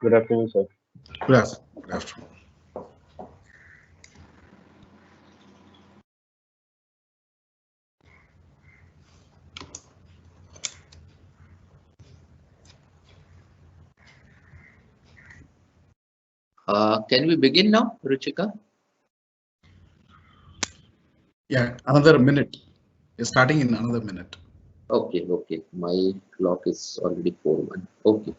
Good afternoon, sir. Good afternoon. Can we begin now, Ruchika? Yeah, another minute. We're starting in another minute. Okay, okay. My clock is already 4:01. Okay.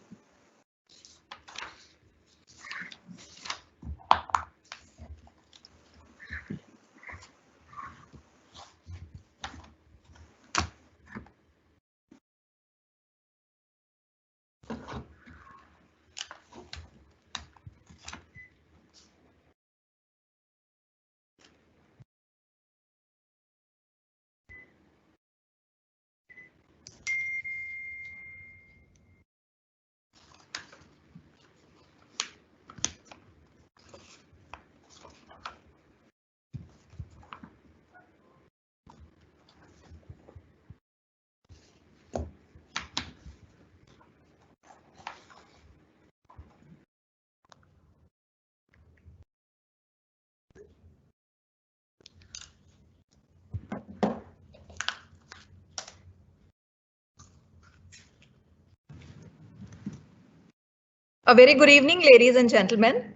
A very good evening, ladies and gentlemen.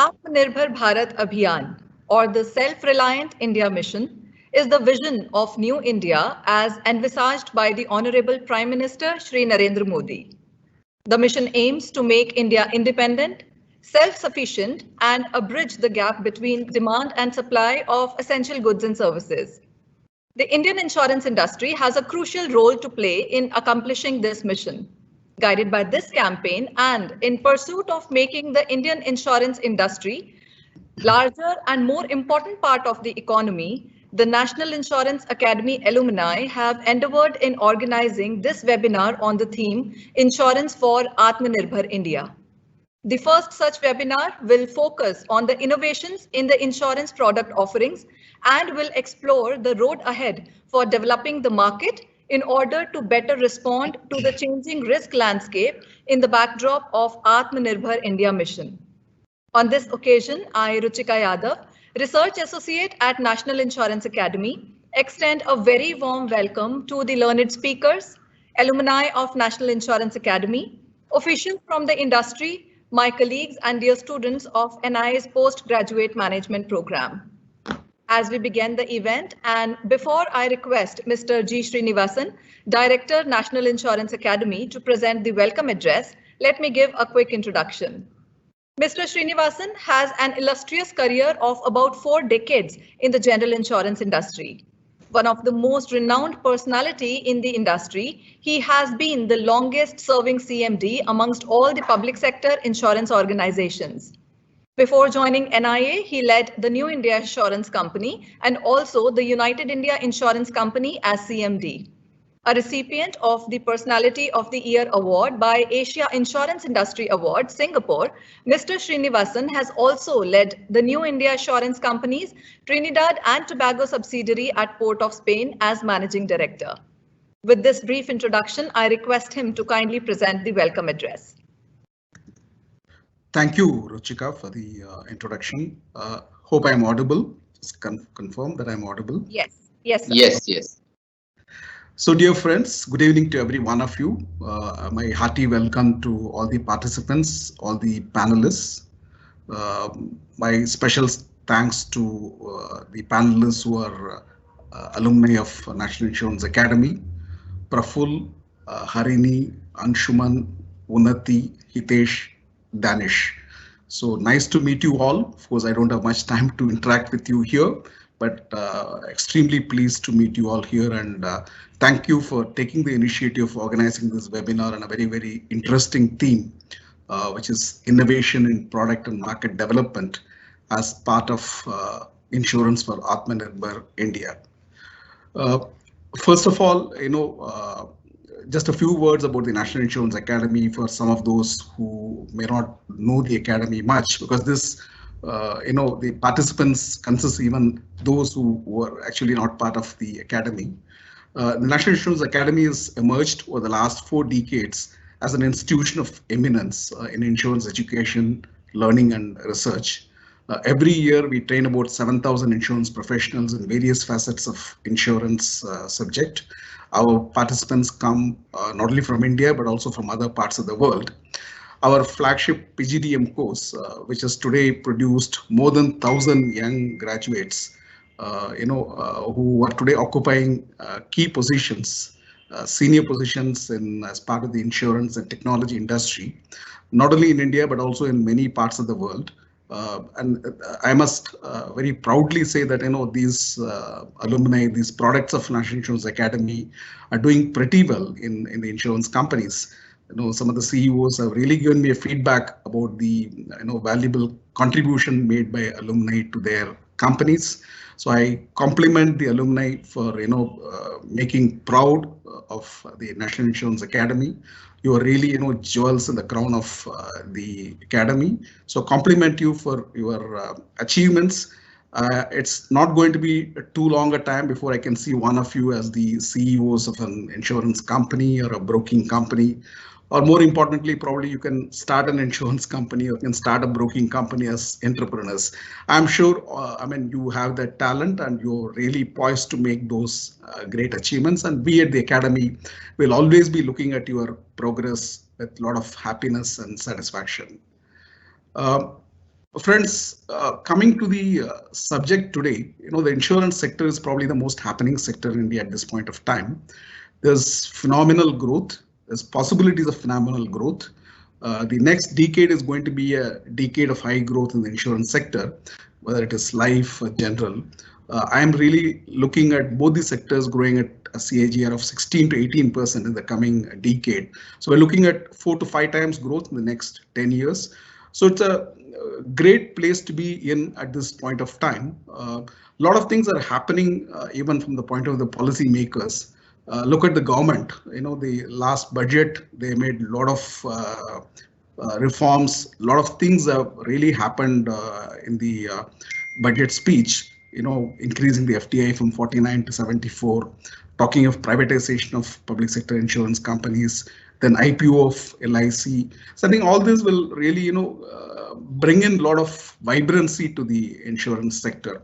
AtmaNirbhar Bharat Abhiyan, or the Self-Reliant India Mission, is the vision of New India as envisaged by the Honorable Prime Minister Shri Narendra Modi. The mission aims to make India independent, self-sufficient, and bridge the gap between demand and supply of essential goods and services. The Indian insurance industry has a crucial role to play in accomplishing this mission. Guided by this campaign and in pursuit of making the Indian insurance industry larger and more important part of the economy, the National Insurance Academy alumni have endeavored in organizing this webinar on the theme Insurance for Atmanirbhar India. The first such webinar will focus on the innovations in the insurance product offerings and will explore the road ahead for developing the market in order to better respond to the changing risk landscape in the backdrop of Atmanirbhar India mission. On this occasion, I, Ruchika Yadav, Research Associate at National Insurance Academy, extend a very warm welcome to the learned speakers, alumni of National Insurance Academy, officials from the industry, my colleagues and dear students of NIA's Postgraduate Management Program. As we begin the event, and before I request Mr. G. Srinivasan, Director, National Insurance Academy, to present the welcome address, let me give a quick introduction. Mr. Srinivasan has an illustrious career of about 4 decades in the general insurance industry. One of the most renowned personality in the industry, he has been the longest serving CMD amongst all the public sector insurance organizations. Before joining NIA, he led the New India Insurance Company and also the United India Insurance Company as CMD. A recipient of the Personality of the Year Award by Asia Insurance Industry Award, Singapore, Mr. Srinivasan has also led the New India Assurance Company's Trinidad and Tobago subsidiary at Port of Spain as Managing Director. With this brief introduction, I request him to kindly present the welcome address. Thank you, Ruchika, for the introduction. Hope I'm audible. Just confirm that I'm audible. Yes, yes, sir. Yes. So, dear friends, good evening to every one of you. My hearty welcome to all the participants, all the panelists. My special thanks to the panelists who are alumni of National Insurance Academy, Praful, Harini, Anshuman, Unnati, Hitesh, Danish. So nice to meet you all. Of course, I don't have much time to interact with you here, but extremely pleased to meet you all here, and thank you for taking the initiative of organizing this webinar on a very, very interesting theme, which is innovation in product and market development as part of insurance for Atmanirbhar India. First of all, just a few words about the National Insurance Academy for some of those who may not know the Academy much, because this, the participants consist even those who were actually not part of the Academy. The National Insurance Academy has emerged over the last 4 decades as an institution of eminence in insurance education, learning and research. Every year, we train about 7,000 insurance professionals in various facets of insurance subject. Our participants come not only from India, but also from other parts of the world. Our flagship PGDM course, which has today produced more than 1,000 young graduates, who are today occupying key positions, senior positions as part of the insurance and technology industry, not only in India, but also in many parts of the world. And I must very proudly say that these alumni, these products of National Insurance Academy, are doing pretty well in the insurance companies. Some of the CEOs have really given me a feedback about the valuable contribution made by alumni to their companies. So I compliment the alumni for making proud of the National Insurance Academy. You are really jewels in the crown of the academy. So compliment you for your achievements. It's not going to be too long a time before I can see one of you as the CEOs of an insurance company or a broking company. Or more importantly, probably you can start an insurance company or you can start a broking company as entrepreneurs. I'm sure, you have that talent and you're really poised to make those great achievements. And we at the Academy will always be looking at your progress with a lot of happiness and satisfaction. Uh, Friends, coming to the subject today, the insurance sector is probably the most happening sector in India at this point of time. There's phenomenal growth. There's possibilities of phenomenal growth. The next decade is going to be a decade of high growth in the insurance sector, whether it is life or general. I am really looking at both the sectors growing at a CAGR of 16 to 18% in the coming decade. So we're looking at 4 to 5 times growth in the next 10 years. So it's a great place to be in at this point of time. A lot of things are happening even from the point of the policy makers. Look at the government. The last budget, they made a lot of reforms. A lot of things have really happened in the budget speech. Increasing the FDI from 49 to 74, talking of privatization of public sector insurance companies, then IPO of LIC. So I think all this will really, bring in a lot of vibrancy to the insurance sector.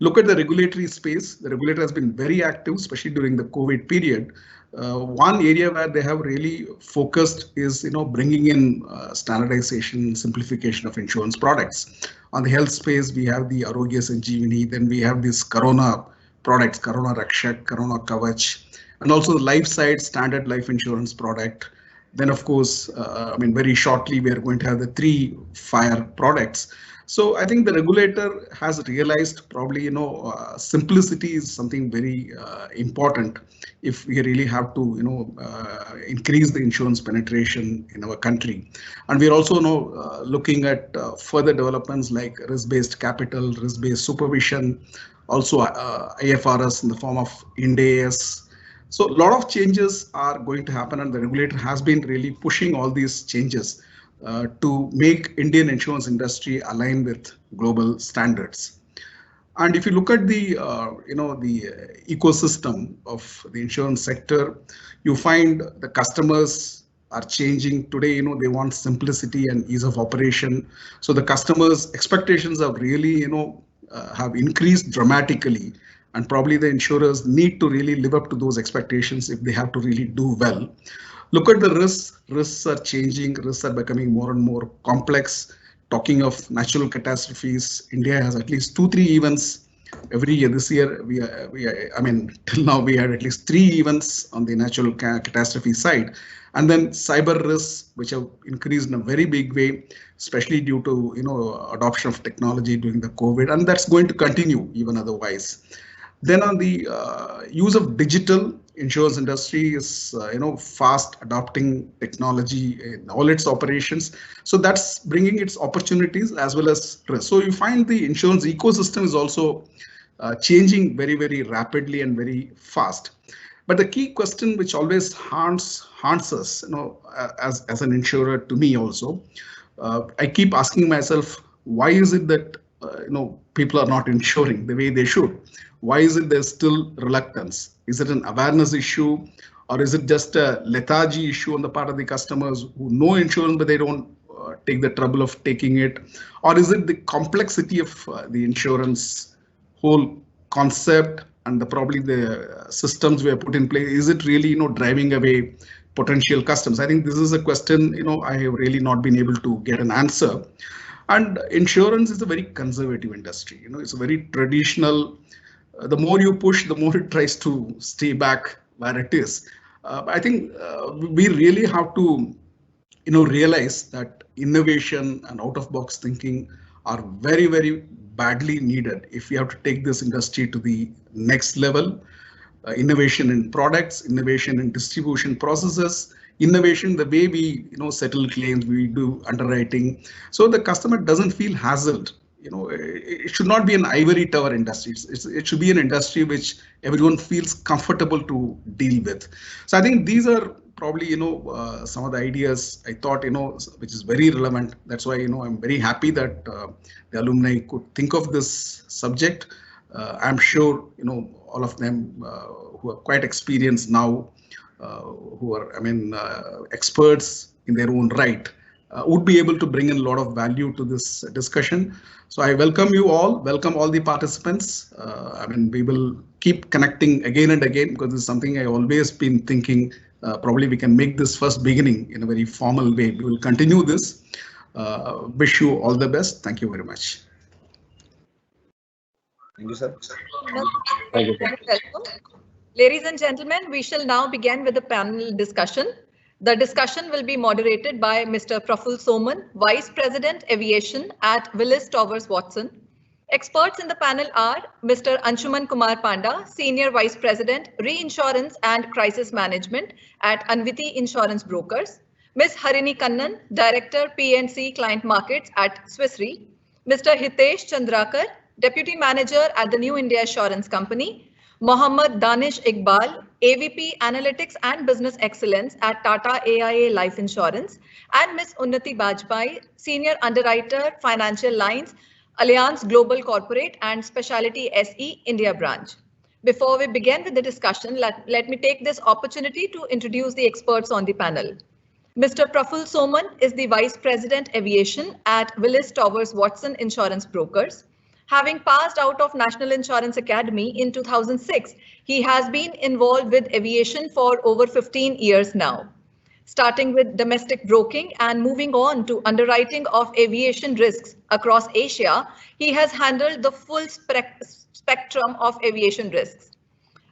Look at the regulatory space. The regulator has been very active, especially during the COVID period. One area where they have really focused is, bringing in standardization, simplification of insurance products. On the health space, we have the Arogya Sanjeevani, then we have this Corona products, Corona Rakshak, Corona Kavach, and also the life side standard life insurance product. Then, of course, very shortly, we are going to have the 3 fire products. So I think the regulator has realized probably, simplicity is something very important if we really have to, increase the insurance penetration in our country. And we're also looking at further developments like risk-based capital, risk-based supervision, also IFRS in the form of Ind AS. So a lot of changes are going to happen, and the regulator has been really pushing all these changes to make Indian insurance industry align with global standards. And if you look at the the ecosystem of the insurance sector, you find the customers are changing today. They want simplicity and ease of operation. So the customers' expectations have really have increased dramatically, and probably the insurers need to really live up to those expectations if they have to really do well. Look at the risks. Risks are changing. Risks are becoming more and more complex. Talking of natural catastrophes, India has at least 2-3 events every year. This year, till now we had at least 3 events on the natural catastrophe side. And then cyber risks, which have increased in a very big way, especially due to adoption of technology during the COVID, and that's going to continue even otherwise. Then on the use of digital, insurance industry is fast adopting technology in all its operations. So that's bringing its opportunities as well as risks. So you find the insurance ecosystem is also changing very, very rapidly and very fast. But the key question which always haunts us, as an insurer, to me also, I keep asking myself, why is it that people are not insuring the way they should? Why is it there's still reluctance? Is it an awareness issue, Or is it just a lethargy issue on the part of the customers who know insurance but they don't take the trouble of taking it? Or is it the complexity of the insurance whole concept and probably the systems we have put in place? Is it really, driving away potential customers? I think this is a question, I have really not been able to get an answer. And insurance is a very conservative industry. It's a very traditional. The more you push, the more it tries to stay back where it is. I think we really have to, realize that innovation and out-of-box thinking are very, very badly needed if we have to take this industry to the next level. Innovation in products, innovation in distribution processes, innovation the way we settle claims, we do underwriting, so the customer doesn't feel hassled. It should not be an ivory tower industry. It should be an industry which everyone feels comfortable to deal with. So I think these are probably some of the ideas I thought which is very relevant. That's why I'm very happy that the alumni could think of this subject. I'm sure all of them who are quite experienced now, who are experts in their own right, would be able to bring in a lot of value to this discussion. So I welcome you all, welcome all the participants. We will keep connecting again and again because this is something I always been thinking. Probably we can make this first beginning in a very formal way. We will continue this. Wish you all the best. Thank you very much. Thank you, sir. Thank you, sir. Ladies and gentlemen, we shall now begin with the panel discussion. The discussion will be moderated by Mr. Praful Soman, Vice President Aviation at Willis Towers Watson. Experts in the panel are Mr. Anshuman Kumar Panda, Senior Vice President, Reinsurance and Crisis Management at Anviti Insurance Brokers, Ms. Harini Kannan, Director P&C Client Markets at Swiss Re, Mr. Hitesh Chandrakar, Deputy Manager at the New India Assurance Company, Mohammad Danish Iqbal, AVP Analytics and Business Excellence at Tata AIA Life Insurance, and Ms. Unnati Bajpai, Senior Underwriter, Financial Lines, Allianz Global Corporate and Specialty SE India Branch. Before we begin with the discussion, let me take this opportunity to introduce the experts on the panel. Mr. Praful Soman is the Vice President Aviation at Willis Towers Watson Insurance Brokers. Having passed out of National Insurance Academy in 2006, he has been involved with aviation for over 15 years now. Starting with domestic broking and moving on to underwriting of aviation risks across Asia, he has handled the full spectrum of aviation risks.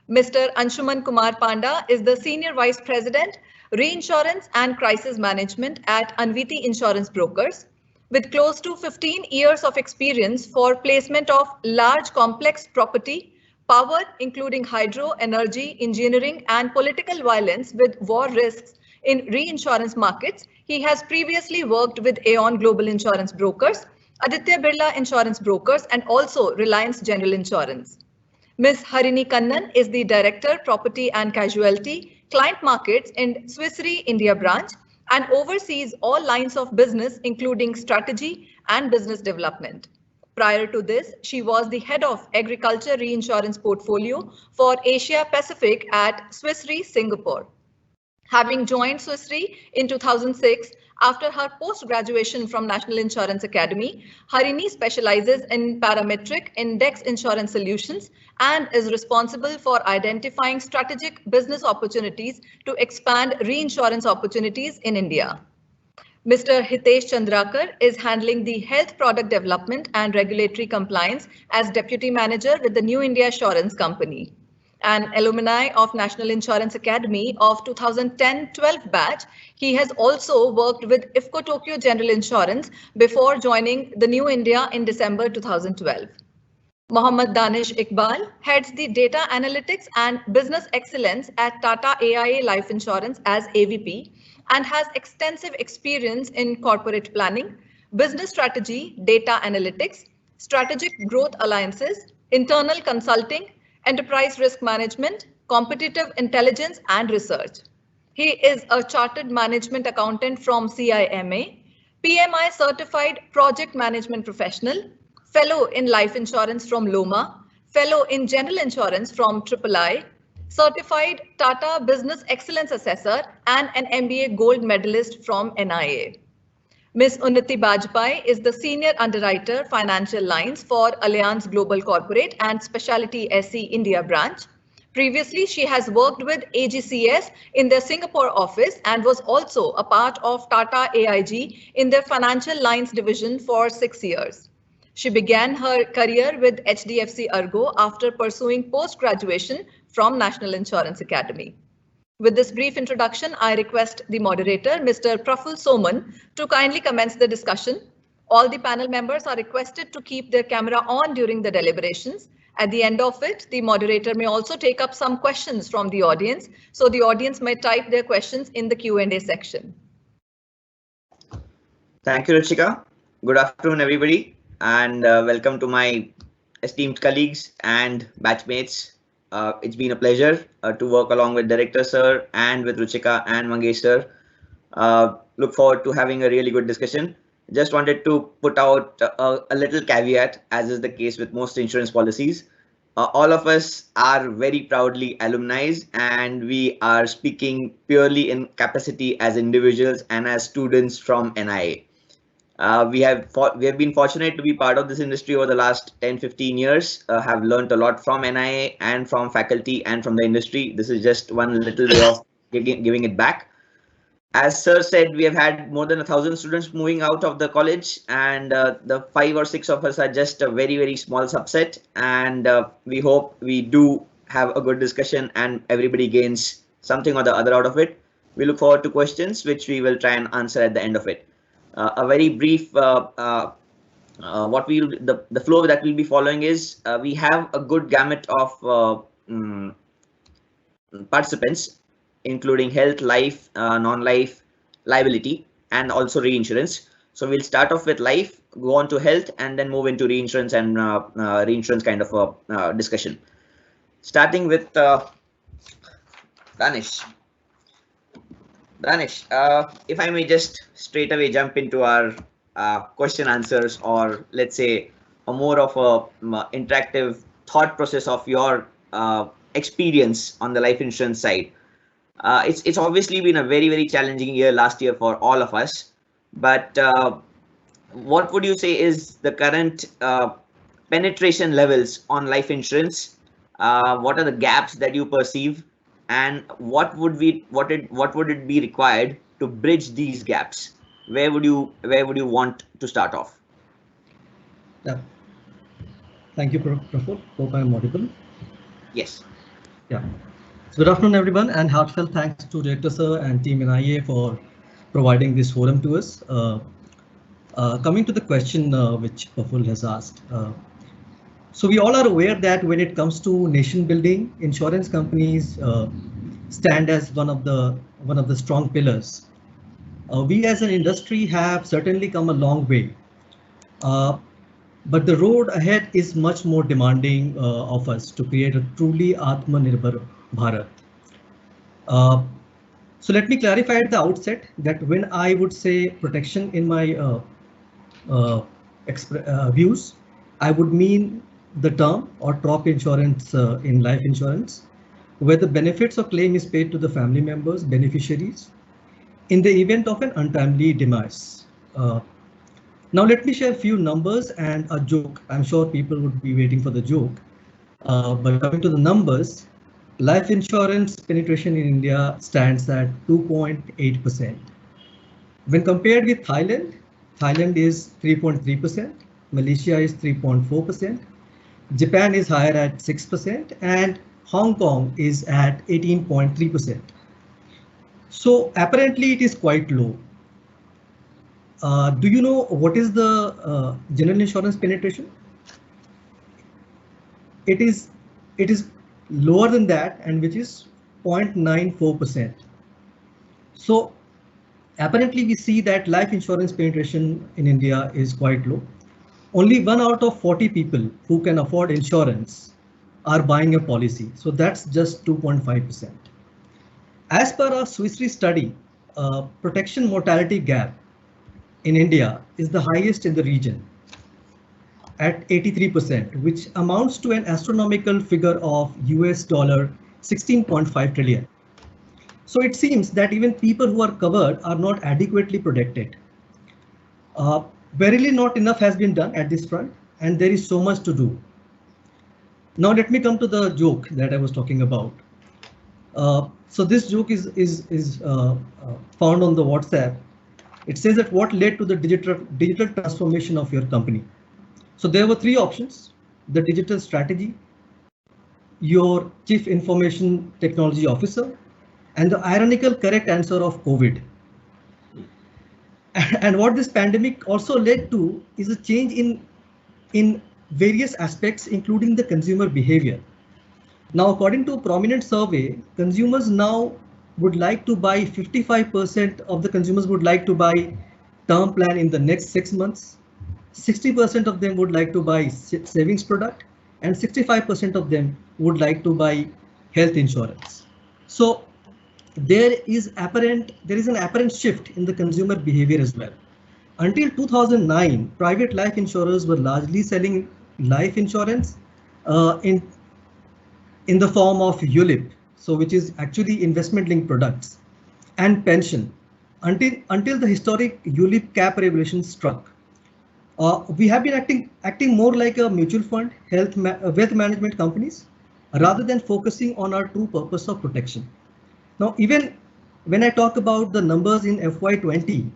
Mr. Anshuman Kumar Panda is the Senior Vice President, Reinsurance and Crisis Management at Anviti Insurance Brokers. With close to 15 years of experience for placement of large complex property, power, including hydro, energy, engineering, and political violence with war risks in reinsurance markets, he has previously worked with Aon Global Insurance Brokers, Aditya Birla Insurance Brokers, and also Reliance General Insurance. Ms. Harini Kannan is the Director, Property and Casualty, Client Markets in Swiss Re India Branch, and oversees all lines of business, including strategy and business development. Prior to this, she was the head of agriculture reinsurance portfolio for Asia Pacific at Swiss Re Singapore. Having joined Swiss Re in 2006, after her post-graduation from National Insurance Academy, Harini specializes in parametric index insurance solutions and is responsible for identifying strategic business opportunities to expand reinsurance opportunities in India. Mr. Hitesh Chandrakar is handling the health product development and regulatory compliance as Deputy Manager with the New India Assurance Company. An alumni of National Insurance Academy of 2010-12 batch, he has also worked with IFCO Tokyo General Insurance before joining the New India in December 2012. Mohammad Danish Iqbal heads the Data Analytics and Business Excellence at Tata AIA Life Insurance as AVP and has extensive experience in corporate planning, business strategy, data analytics, strategic growth alliances, internal consulting, enterprise risk management, competitive intelligence, and research. He is a chartered management accountant from CIMA, PMI certified project management professional, fellow in life insurance from LOMA, fellow in general insurance from III, certified Tata Business Excellence Assessor, and an MBA Gold Medalist from NIA. Ms. Unnati Bajpai is the Senior Underwriter Financial Lines for Allianz Global Corporate and Specialty SE India branch. Previously, she has worked with AGCS in their Singapore office and was also a part of Tata AIG in their Financial Lines division for 6 years. She began her career with HDFC Ergo after pursuing post-graduation from National Insurance Academy. With this brief introduction, I request the moderator, Mr. Praful Soman, to kindly commence the discussion. All the panel members are requested to keep their camera on during the deliberations. At the end of it, the moderator may also take up some questions from the audience, so the audience may type their questions in the Q&A section. Thank you, Ruchika. Good afternoon, everybody, and welcome to my esteemed colleagues and batchmates. It's been a pleasure to work along with Director Sir and with Ruchika and Mangesh Sir. Look forward to having a really good discussion. Just wanted to put out a little caveat, as is the case with most insurance policies. All of us are very proudly alumni, and we are speaking purely in capacity as individuals and as students from NIA. We have been fortunate to be part of this industry over the last 10-15 years, have learned a lot from NIA and from faculty and from the industry. This is just one little way of giving it back. As Sir said, we have had more than 1,000 students moving out of the college, and the 5 or 6 of us are just a very, very small subset. And we hope we do have a good discussion and everybody gains something or the other out of it. We look forward to questions, which we will try and answer at the end of it. A very brief, the flow that we'll be following is we have a good gamut of participants, including health, life, non-life, liability, and also reinsurance. So we'll start off with life, go on to health, and then move into reinsurance and reinsurance kind of a discussion. Starting with Danish. Danish, if I may just straight away jump into our question answers, or let's say a more of a interactive thought process of your experience on the life insurance side. It's obviously been a very, very challenging year last year for all of us. But what would you say is the current penetration levels on life insurance? What are the gaps that you perceive, and what would it be required to bridge these gaps? Where would you want to start off? Yeah. Thank you, Praful. Hope I'm audible. Yes. Yeah. So good afternoon, everyone, and heartfelt thanks to Director Sir and Team NIA for providing this forum to us. Coming to the question which Praful has asked. So we all are aware that when it comes to nation building, insurance companies stand as one of the strong pillars. We as an industry have certainly come a long way, but the road ahead is much more demanding of us to create a truly AtmaNirbhar Bharat. So let me clarify at the outset that when I would say protection in my views, I would mean the term or top insurance in life insurance, where the benefits or claim is paid to the family members, beneficiaries, in the event of an untimely demise. Now let me share a few numbers and a joke. I'm sure people would be waiting for the joke. But coming to the numbers, life insurance penetration in India stands at 2.8%. When compared with Thailand, Thailand is 3.3%, Malaysia is 3.4%, Japan is higher at 6%, and Hong Kong is at 18.3%. So apparently it is quite low. Do you know what is the general insurance penetration? It is lower than that, and which is 0.94%. So apparently we see that life insurance penetration in India is quite low. Only 1 out of 40 people who can afford insurance are buying a policy. So that's just 2.5%. As per our Swiss Re study, protection mortality gap in India is the highest in the region at 83%, which amounts to an astronomical figure of $83 16.5 trillion. So it seems that even people who are covered are not adequately protected. Verily not enough has been done at this front, and there is so much to do. Now let me come to the joke that I was talking about. So this joke is found on the WhatsApp. It says that what led to the digital transformation of your company. So there were three options: the digital strategy, your chief information technology officer, and the ironical correct answer of COVID. And what this pandemic also led to is a change in various aspects, including the consumer behavior. Now, according to a prominent survey, consumers now would like to buy 55% of the consumers would like to buy term plan in the next 6 months. 60% of them would like to buy savings product, and 65% of them would like to buy health insurance. So there is an apparent shift in the consumer behavior as well. Until 2009, private life insurers were largely selling life insurance in the form of ULIP, so which is actually investment linked products, and pension, until the historic ULIP cap regulation struck. We have been acting more like a mutual fund, wealth management companies, rather than focusing on our true purpose of protection. Now, even when I talk about the numbers in FY20,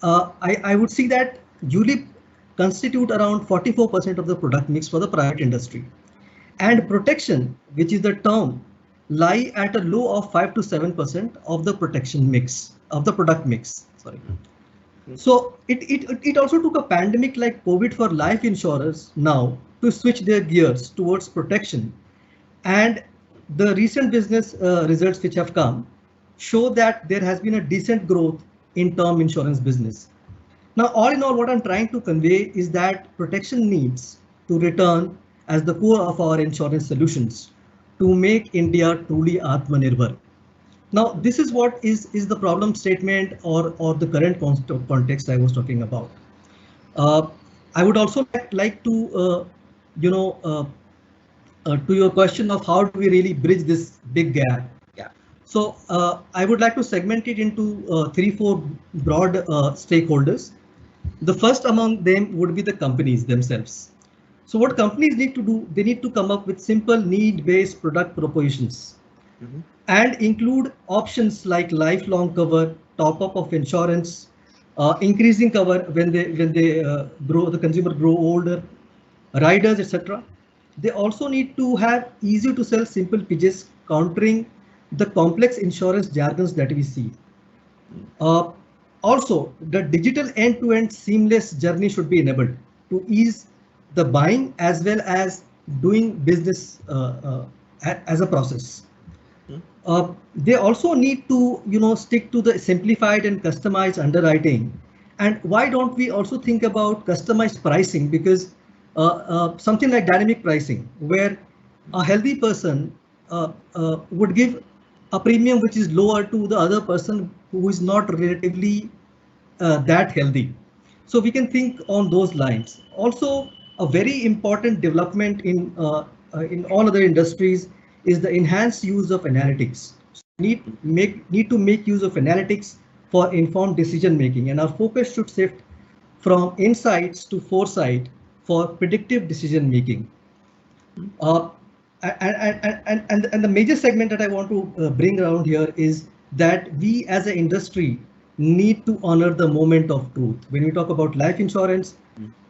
I would see that ULIP constitute around 44% of the product mix for the private industry, and protection, which is the term, lie at a low of 5 to 7% of the protection mix of the product mix. Sorry. So it also took a pandemic like COVID for life insurers now to switch their gears towards protection, and the recent business results which have come show that there has been a decent growth in term insurance business. Now, all in all, what I'm trying to convey is that protection needs to return as the core of our insurance solutions to make India truly AtmaNirbhar. Now, this is what is the problem statement or the current context I was talking about. I would also like to, to your question of how do we really bridge this big gap. Yeah. So I would like to segment it into 3-4 broad stakeholders. The first among them would be the companies themselves. So what companies need to do, they need to come up with simple need-based product propositions and include options like lifelong cover, top-up of insurance, increasing cover when they grow, the consumer grow older, riders, etc. They also need to have easy to sell simple pitches, countering the complex insurance jargons that we see. Also, the digital end-to-end seamless journey should be enabled to ease the buying as well as doing business as a process. They also need to, stick to the simplified and customized underwriting. And why don't we also think about customized pricing? Because something like dynamic pricing, where a healthy person would give a premium which is lower to the other person who is not relatively that healthy. So we can think on those lines. Also, a very important development in all other industries is the enhanced use of analytics. So need to make use of analytics for informed decision making, and our focus should shift from insights to foresight for predictive decision making. And the major segment that I want to bring around here is that we as an industry need to honor the moment of truth. When we talk about life insurance,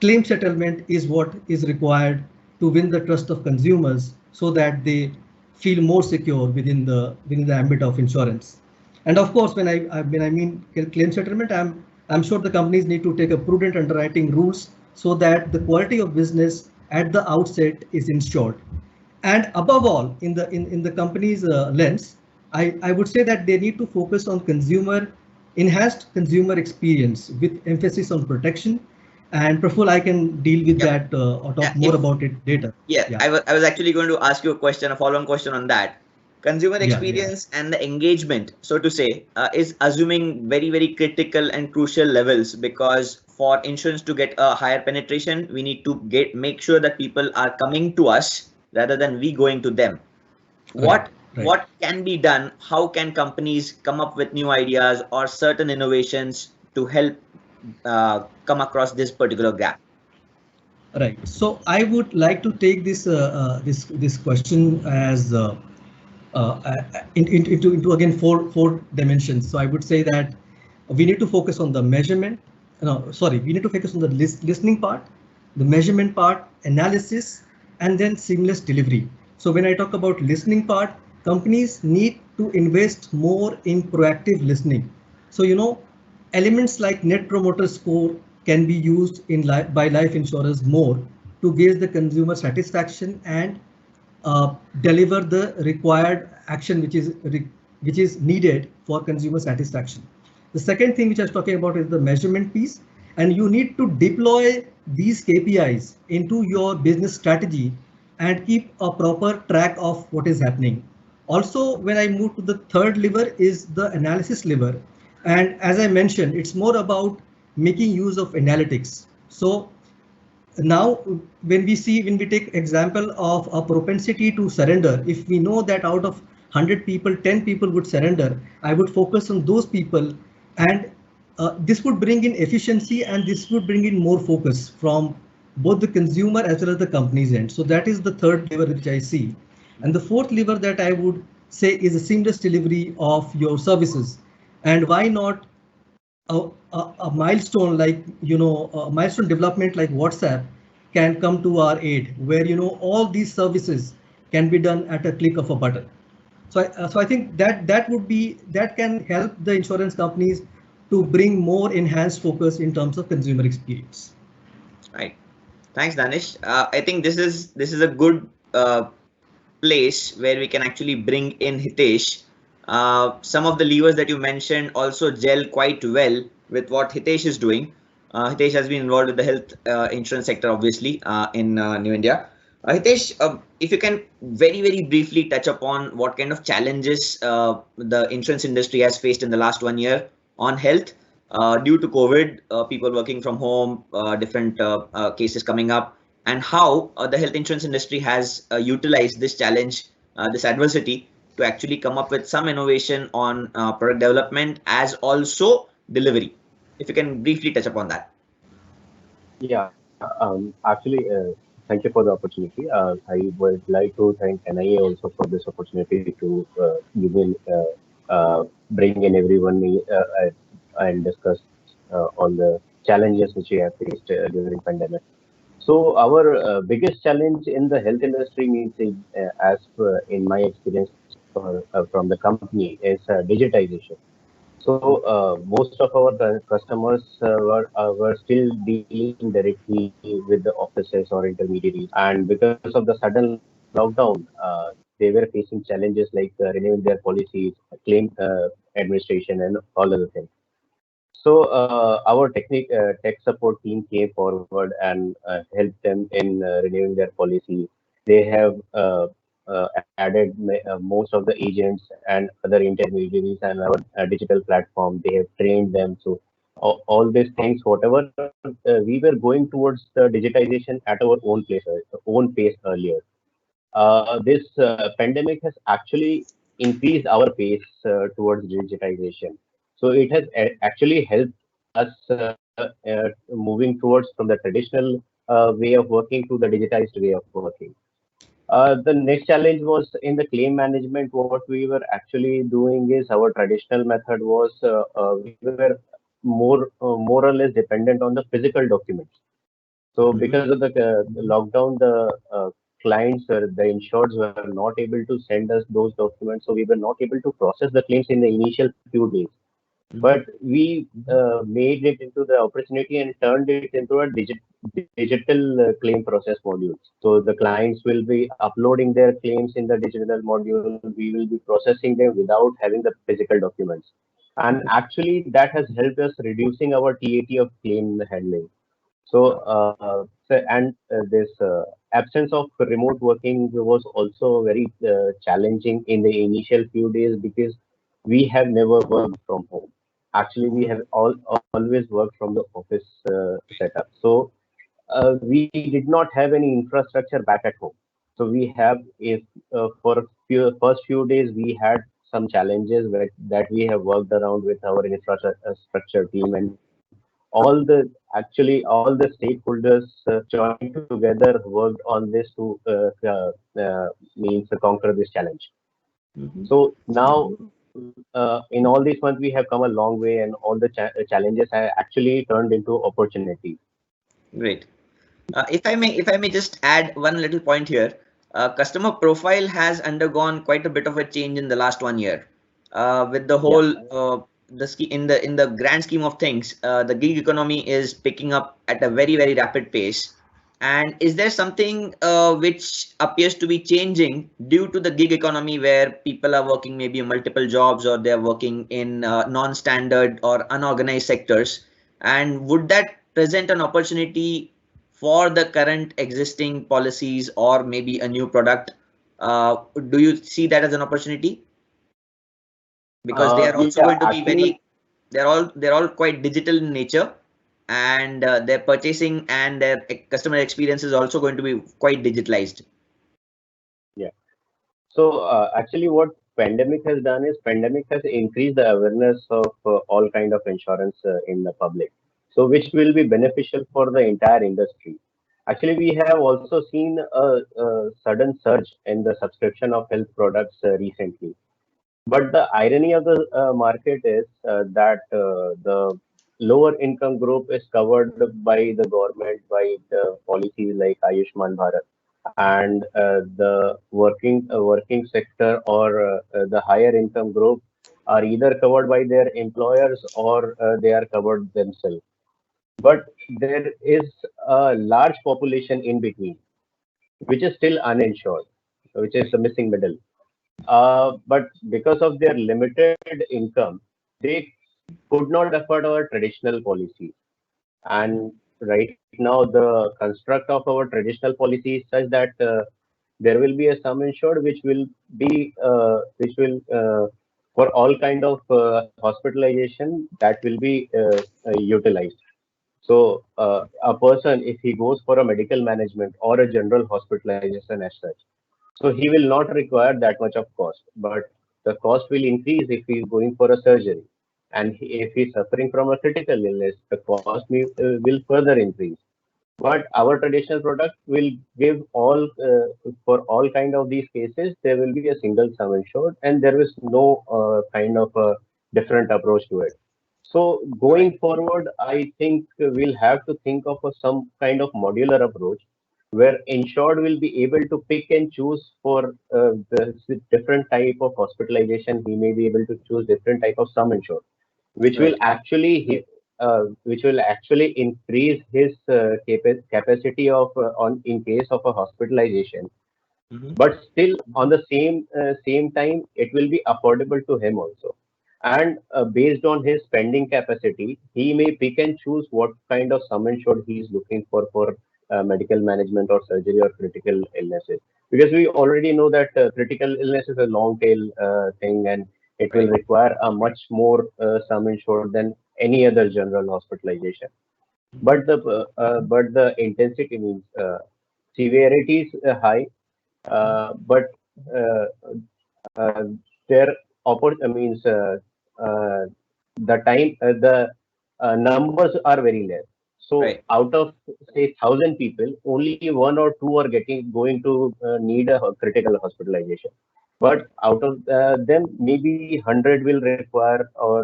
claim settlement is what is required to win the trust of consumers so that they feel more secure within the ambit of insurance. And of course, when I mean claim settlement, I'm sure the companies need to take a prudent underwriting rules so that the quality of business at the outset is ensured. And above all, in the company's lens, I would say that they need to focus on enhanced consumer experience with emphasis on protection. And Praful, I can deal with that or talk more about it later. Yeah. I was actually going to ask you a follow-on question on that. Consumer experience and the engagement, so to say, is assuming very, very critical and crucial levels, because for insurance to get a higher penetration, we need to make sure that people are coming to us rather than we going to them. What can be done? How can companies come up with new ideas or certain innovations to help come across this particular gap? Right. So I would like to take this question as into again four dimensions. So I would say that we need to focus on the measurement. No, sorry, we need to focus on the listening part, the measurement part, analysis, and then seamless delivery. So when I talk about listening part, companies need to invest more in proactive listening. So elements like net promoter score can be used by life insurers more to gauge the consumer satisfaction and deliver the required action which is needed for consumer satisfaction. The second thing which I was talking about is the measurement piece, and you need to deploy these KPIs into your business strategy and keep a proper track of what is happening. Also, when I move to the third lever is the analysis lever, and as I mentioned, it's more about making use of analytics. So now when we take example of a propensity to surrender, if we know that out of 100 people 10 people would surrender, I would focus on those people, and this would bring in efficiency and this would bring in more focus from both the consumer as well as the company's end. So that is the third lever which I see. And the fourth lever that I would say is a seamless delivery of your services. And why not a milestone like a milestone development like WhatsApp can come to our aid, where all these services can be done at a click of a button. So I think that can help the insurance companies to bring more enhanced focus in terms of consumer experience. Right. Thanks, Danish. I think this is a good place where we can actually bring in Hitesh. Some of the levers that you mentioned also gel quite well with what Hitesh is doing. Hitesh has been involved with the health insurance sector, obviously, in New India. Hitesh, if you can very briefly touch upon what kind of challenges the insurance industry has faced in the last 1 year on health due to COVID, people working from home, different cases coming up, and how the health insurance industry has utilized this challenge, this adversity, to actually come up with some innovation on product development as also delivery. If you can briefly touch upon that. Yeah, actually, thank you for the opportunity. I would like to thank NIA also for this opportunity to give in, bring in everyone and discuss on the challenges which we have faced during pandemic. So our biggest challenge in the health industry means, as in my experience from the company, is digitization. So most of our customers were still dealing directly with the offices or intermediaries, and because of the sudden lockdown, they were facing challenges like renewing their policies, claim administration, and all other things. So our tech support team came forward and helped them in renewing their policy. They have added most of the agents and other intermediaries and our digital platform. They have trained them. So all these things, whatever we were going towards the digitization at our own pace earlier. This pandemic has actually increased our pace towards digitization. So it has actually helped us moving towards from the traditional way of working to the digitized way of working. The next challenge was in the claim management. What we were actually doing is our traditional method was we were more or less dependent on the physical documents. So because of the lockdown, the clients or the insureds were not able to send us those documents, so we were not able to process the claims in the initial few days. But we made it into the opportunity and turned it into a digital claim process module. So the clients will be uploading their claims in the digital module. We will be processing them without having the physical documents. And actually, that has helped us reducing our TAT of claim handling. So, this absence of remote working was also very challenging in the initial few days because we have never worked from home. Actually, we have always worked from the office setup. So, we did not have any infrastructure back at home. So we have, if for first few days we had some challenges that we have worked around with our infrastructure team, and all the actually all the stakeholders joined together worked on this to means conquer this challenge. Mhm. So now, in all these months, we have come a long way, and all the challenges have actually turned into opportunities. Great. If I may just add one little point here, customer profile has undergone quite a bit of a change in the last 1 year. With the Yeah. whole in the grand scheme of things, the gig economy is picking up at a very rapid pace. And is there something which appears to be changing due to the gig economy, where people are working maybe multiple jobs, or they're working in non-standard or unorganized sectors? And would that present an opportunity for the current existing policies or maybe a new product? Do you see that as an opportunity? Because they are also Yeah, going to be actually, they're all quite digital in nature, and their purchasing and their customer experience is also going to be quite digitalized. yeah. So actually, what pandemic has done is pandemic has increased the awareness of all kind of insurance in the public. So which will be beneficial for the entire industry. Actually, we have also seen a sudden surge in the subscription of health products recently. But the irony of the market is that the lower income group is covered by the government by the policies like Ayushman Bharat, and the working sector or the higher income group are either covered by their employers or they are covered themselves. But there is a large population in between, which is still uninsured, which is the missing middle. But because of their limited income, they could not afford our traditional policies. And right now, the construct of our traditional policy is such that there will be a sum insured which will for all kind of hospitalization that will be utilized. So a person, if he goes for a medical management or a general hospitalization as such, so he will not require that much of cost, but the cost will increase if he is going for a surgery. And if he is suffering from a critical illness, the cost will further increase. But our traditional product will give all for all kind of these cases, there will be a single sum insured, and there is no kind of a different approach to it. So Right. going forward, I think we'll have to think of some kind of modular approach where insured will be able to pick and choose for the different type of hospitalization. He may be able to choose different type of sum insured, which will Right. actually increase his capacity of on in case of a hospitalization, Mhm. but still on the same time it will be affordable to him also. And based on his spending capacity, he may pick and choose what kind of sum insured he is looking for medical management or surgery or critical illnesses, because we already know that critical illness is a long tail thing, and it will Right. require a much more sum insured than any other general hospitalization. Mhm. But the intensity means severity is high, but uh, uh, their means uh, the time the numbers are very less. So Right. out of say 1,000 people, only one or two are getting going to need a critical hospitalization. But out of them, maybe 100 will require or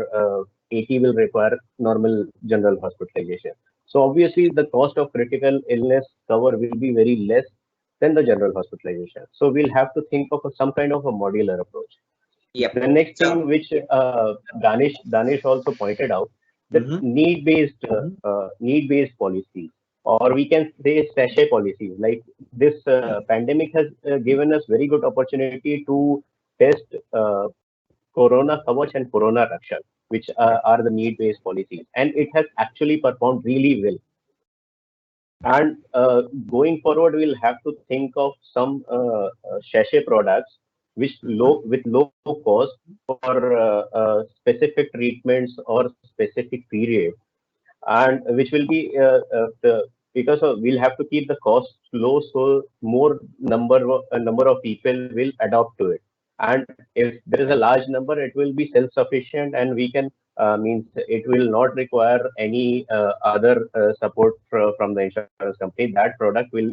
80 will require normal general hospitalization. So obviously, the cost of critical illness cover will be very less than the general hospitalization. So we'll have to think of some kind of a modular approach. Yep. The next So. thing which Danish also pointed out, that Mhm. need-based policies, or we can say sachet policies. Like this pandemic has given us very good opportunity to test Corona Kavach and Corona Raksha, which are the need-based policies, and it has actually performed really well. And going forward, we'll have to think of some sachet products Mhm. with low cost for specific treatments or specific period, and which will be because we'll have to keep the cost low, so more number of people will adopt to it. And if there is a large number, it will be self-sufficient, and we can means it will not require any other support from the insurance company. That product will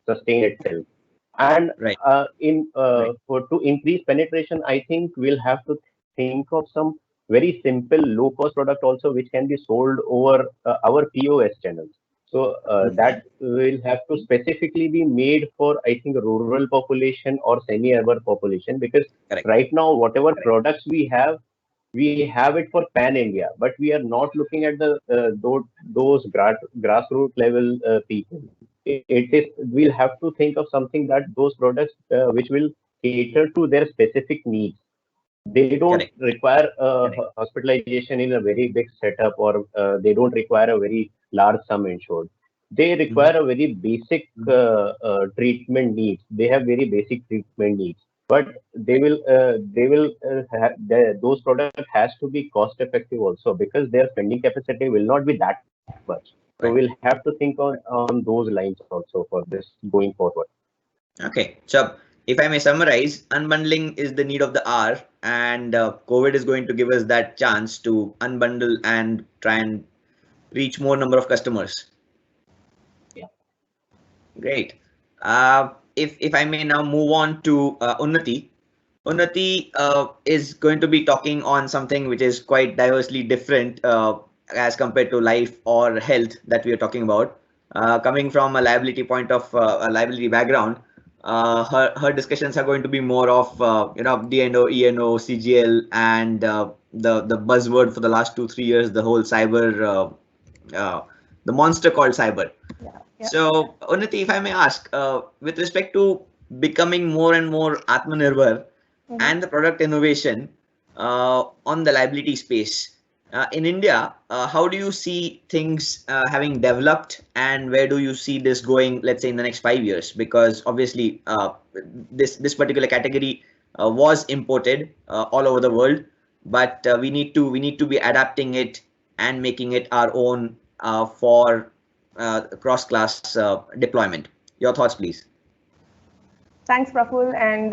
sustain itself. And Right. in for to increase penetration, I think we'll have to think of some very simple low cost product also, which can be sold over our POS channels. So Mhm. that will have to specifically be made for, I think, rural population or semi-urban population, because Correct. right now whatever products we have it for pan India, but we are not looking at the those grassroots level people. It is, we'll have to think of something that those products which will cater to their specific needs. They don't Correct. require hospitalization in a very big setup, or they don't require a very large sum insured. They Mhm. require a very basic treatment needs. They have very basic treatment needs, but Right. they will those products has to be cost effective also, because their spending capacity will not be that much. So we'll Right. have to think on those lines also for this going forward. Okay. So if I may summarize, unbundling is the need of the hour, and COVID is going to give us that chance to unbundle and try and reach more number of customers. Yeah. Great. If I may now move on to Unnati. Unnati is going to be talking on something which is quite diversely different as compared to life or health that we are talking about. Coming from a liability point of a liability background, her discussions are going to be more of DNO, ENO, CGL, and the buzzword for the last 2 3 years, the whole cyber, the monster called cyber. Yeah, yeah. So, Unnati, if I may ask, with respect to becoming more and more Atmanirbhar Mhm. and the product innovation on the liability space in India, how do you see things having developed, and where do you see this going, let's say, in the next 5 years? Because obviously, this particular category was imported all over the world, but we need to be adapting it and making it our own for cross-class deployment. Your thoughts, please. Thanks, Praful. And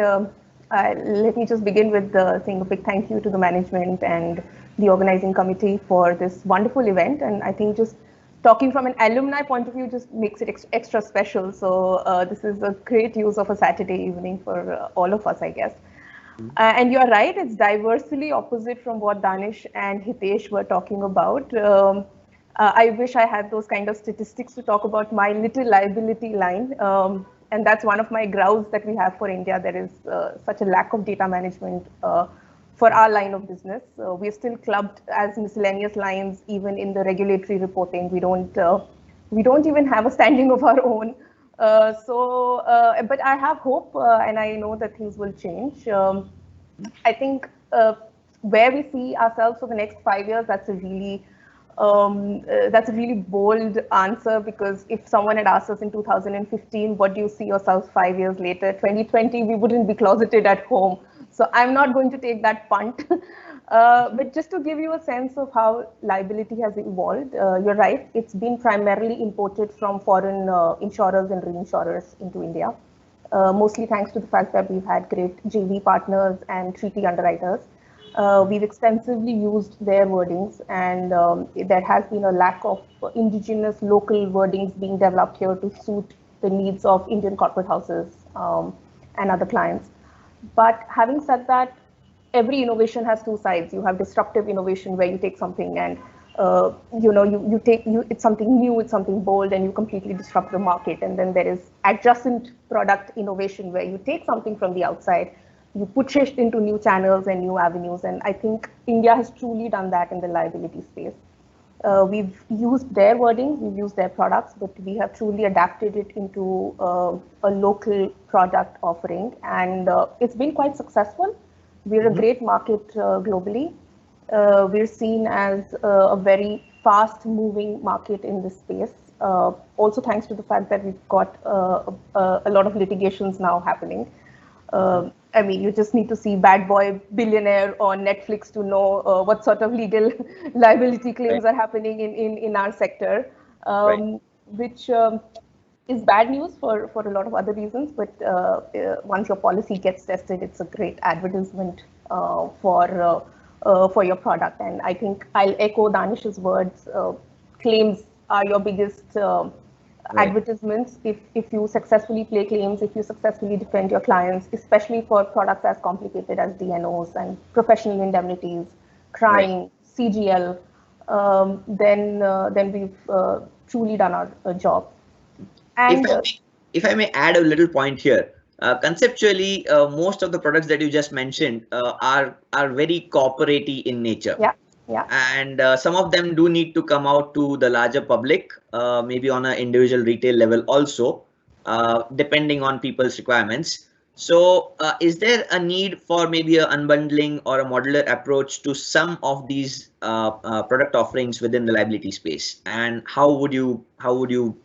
let me just begin with saying a big thank you to the management and the organizing committee for this wonderful event. And I think just talking from an alumni point of view just makes it extra special. So this is a great use of a Saturday evening for all of us, I guess. And you're right, it's diversely opposite from what Danish and Hitesh were talking about. I wish I had those kind of statistics to talk about my little liability line. And that's one of my growls that we have for India. There is such a lack of data management for our line of business. We're still clubbed as miscellaneous lines, even in the regulatory reporting. We don't even have a standing of our own. But I have hope, and I know that things will change. I think where we see ourselves for the next 5 years, that's a really bold answer, because if someone had asked us in 2015, what do you see yourselves 5 years later, 2020, we wouldn't be closeted at home. So I'm not going to take that punt. But just to give you a sense of how liability has evolved, you're right, it's been primarily imported from foreign insurers and reinsurers into India. Mostly thanks to the fact that we've had great JV partners and treaty underwriters. We've extensively used their wordings, and there has been a lack of indigenous local wordings being developed here to suit the needs of Indian corporate houses and other clients. But having said that, every innovation has two sides. You have disruptive innovation, where you take something and it's something new, it's something bold, and you completely disrupt the market. And then there is adjacent product innovation, where you take something from the outside, you push it into new channels and new avenues. And I think India has truly done that in the liability space. We've used their wording, we've used their products, but we have truly adapted it into a local product offering, and it's been quite successful. We're a great market globally. We're seen as a very fast-moving market in this space. Also, thanks to the fact that we've got a lot of litigations now happening. I mean, you just need to see Bad Boy Billionaire on Netflix to know what sort of legal liability claims Right. are happening in our sector. Right. which is bad news for a lot of other reasons. But once your policy gets tested, it's a great advertisement for your product. And I think I'll echo Danish's words. Claims are your biggest advertisements. If you successfully play claims, if you successfully defend your clients, especially for products as complicated as DNOs and professional indemnities, crime, CGL, then we've truly done our job. And if I may add a little point here, conceptually, most of the products that you just mentioned are very corporate-y in nature. Yeah. Yeah. And some of them do need to come out to the larger public, maybe on an individual retail level also, depending on people's requirements. So is there a need for maybe a unbundling or a modular approach to some of these product offerings within the liability space? And how would you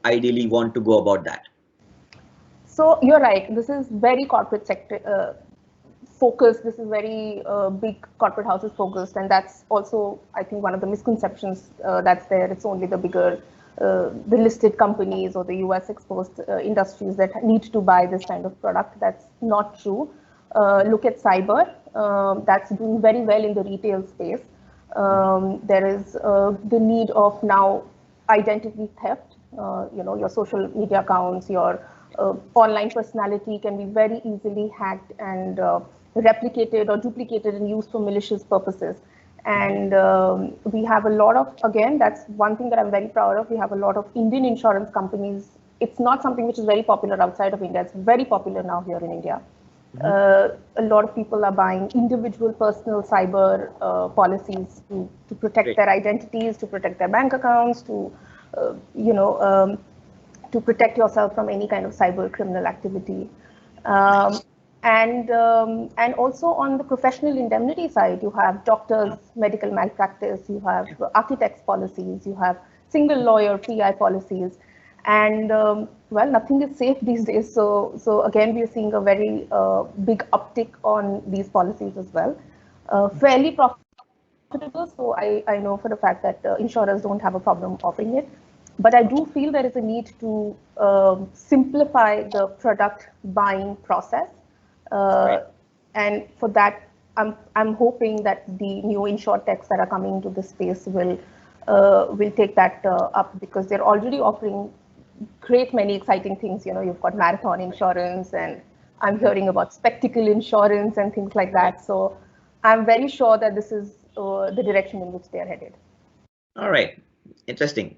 ideally want to go about that? So you're right. This is very corporate sector focused. This is very big corporate houses focused, and that's also, I think, one of the misconceptions that's there. It's only the bigger, the listed companies or the US exposed industries that need to buy this kind of product. That's not true. Look at cyber. That's doing very well in the retail space. There is the need of now identity theft. Your social media accounts, your online personality can be very easily hacked and replicated or duplicated and used for malicious purposes. And we have a lot of, again, that's one thing that I'm very proud of. We have a lot of Indian insurance companies. It's not something which is very popular outside of India. It's very popular now here in India. A lot of people are buying individual personal cyber policies to protect their identities, to protect their bank accounts, to protect yourself from any kind of cyber criminal activity. And also on the professional indemnity side, you have doctors, medical malpractice, you have architects policies, you have single lawyer PI policies. And well, nothing is safe these days. So again, we are seeing a very big uptick on these policies as well. Fairly profitable. So I know for the fact that insurers don't have a problem offering it. But I do feel there is a need to simplify the product buying process. And for that, I'm hoping that the new insurtechs that are coming into this space will take that up, because they're already offering great many exciting things. You've got marathon insurance, and I'm hearing about spectacle insurance and things like that. So I'm very sure that this is the direction in which they are headed. All right. Interesting.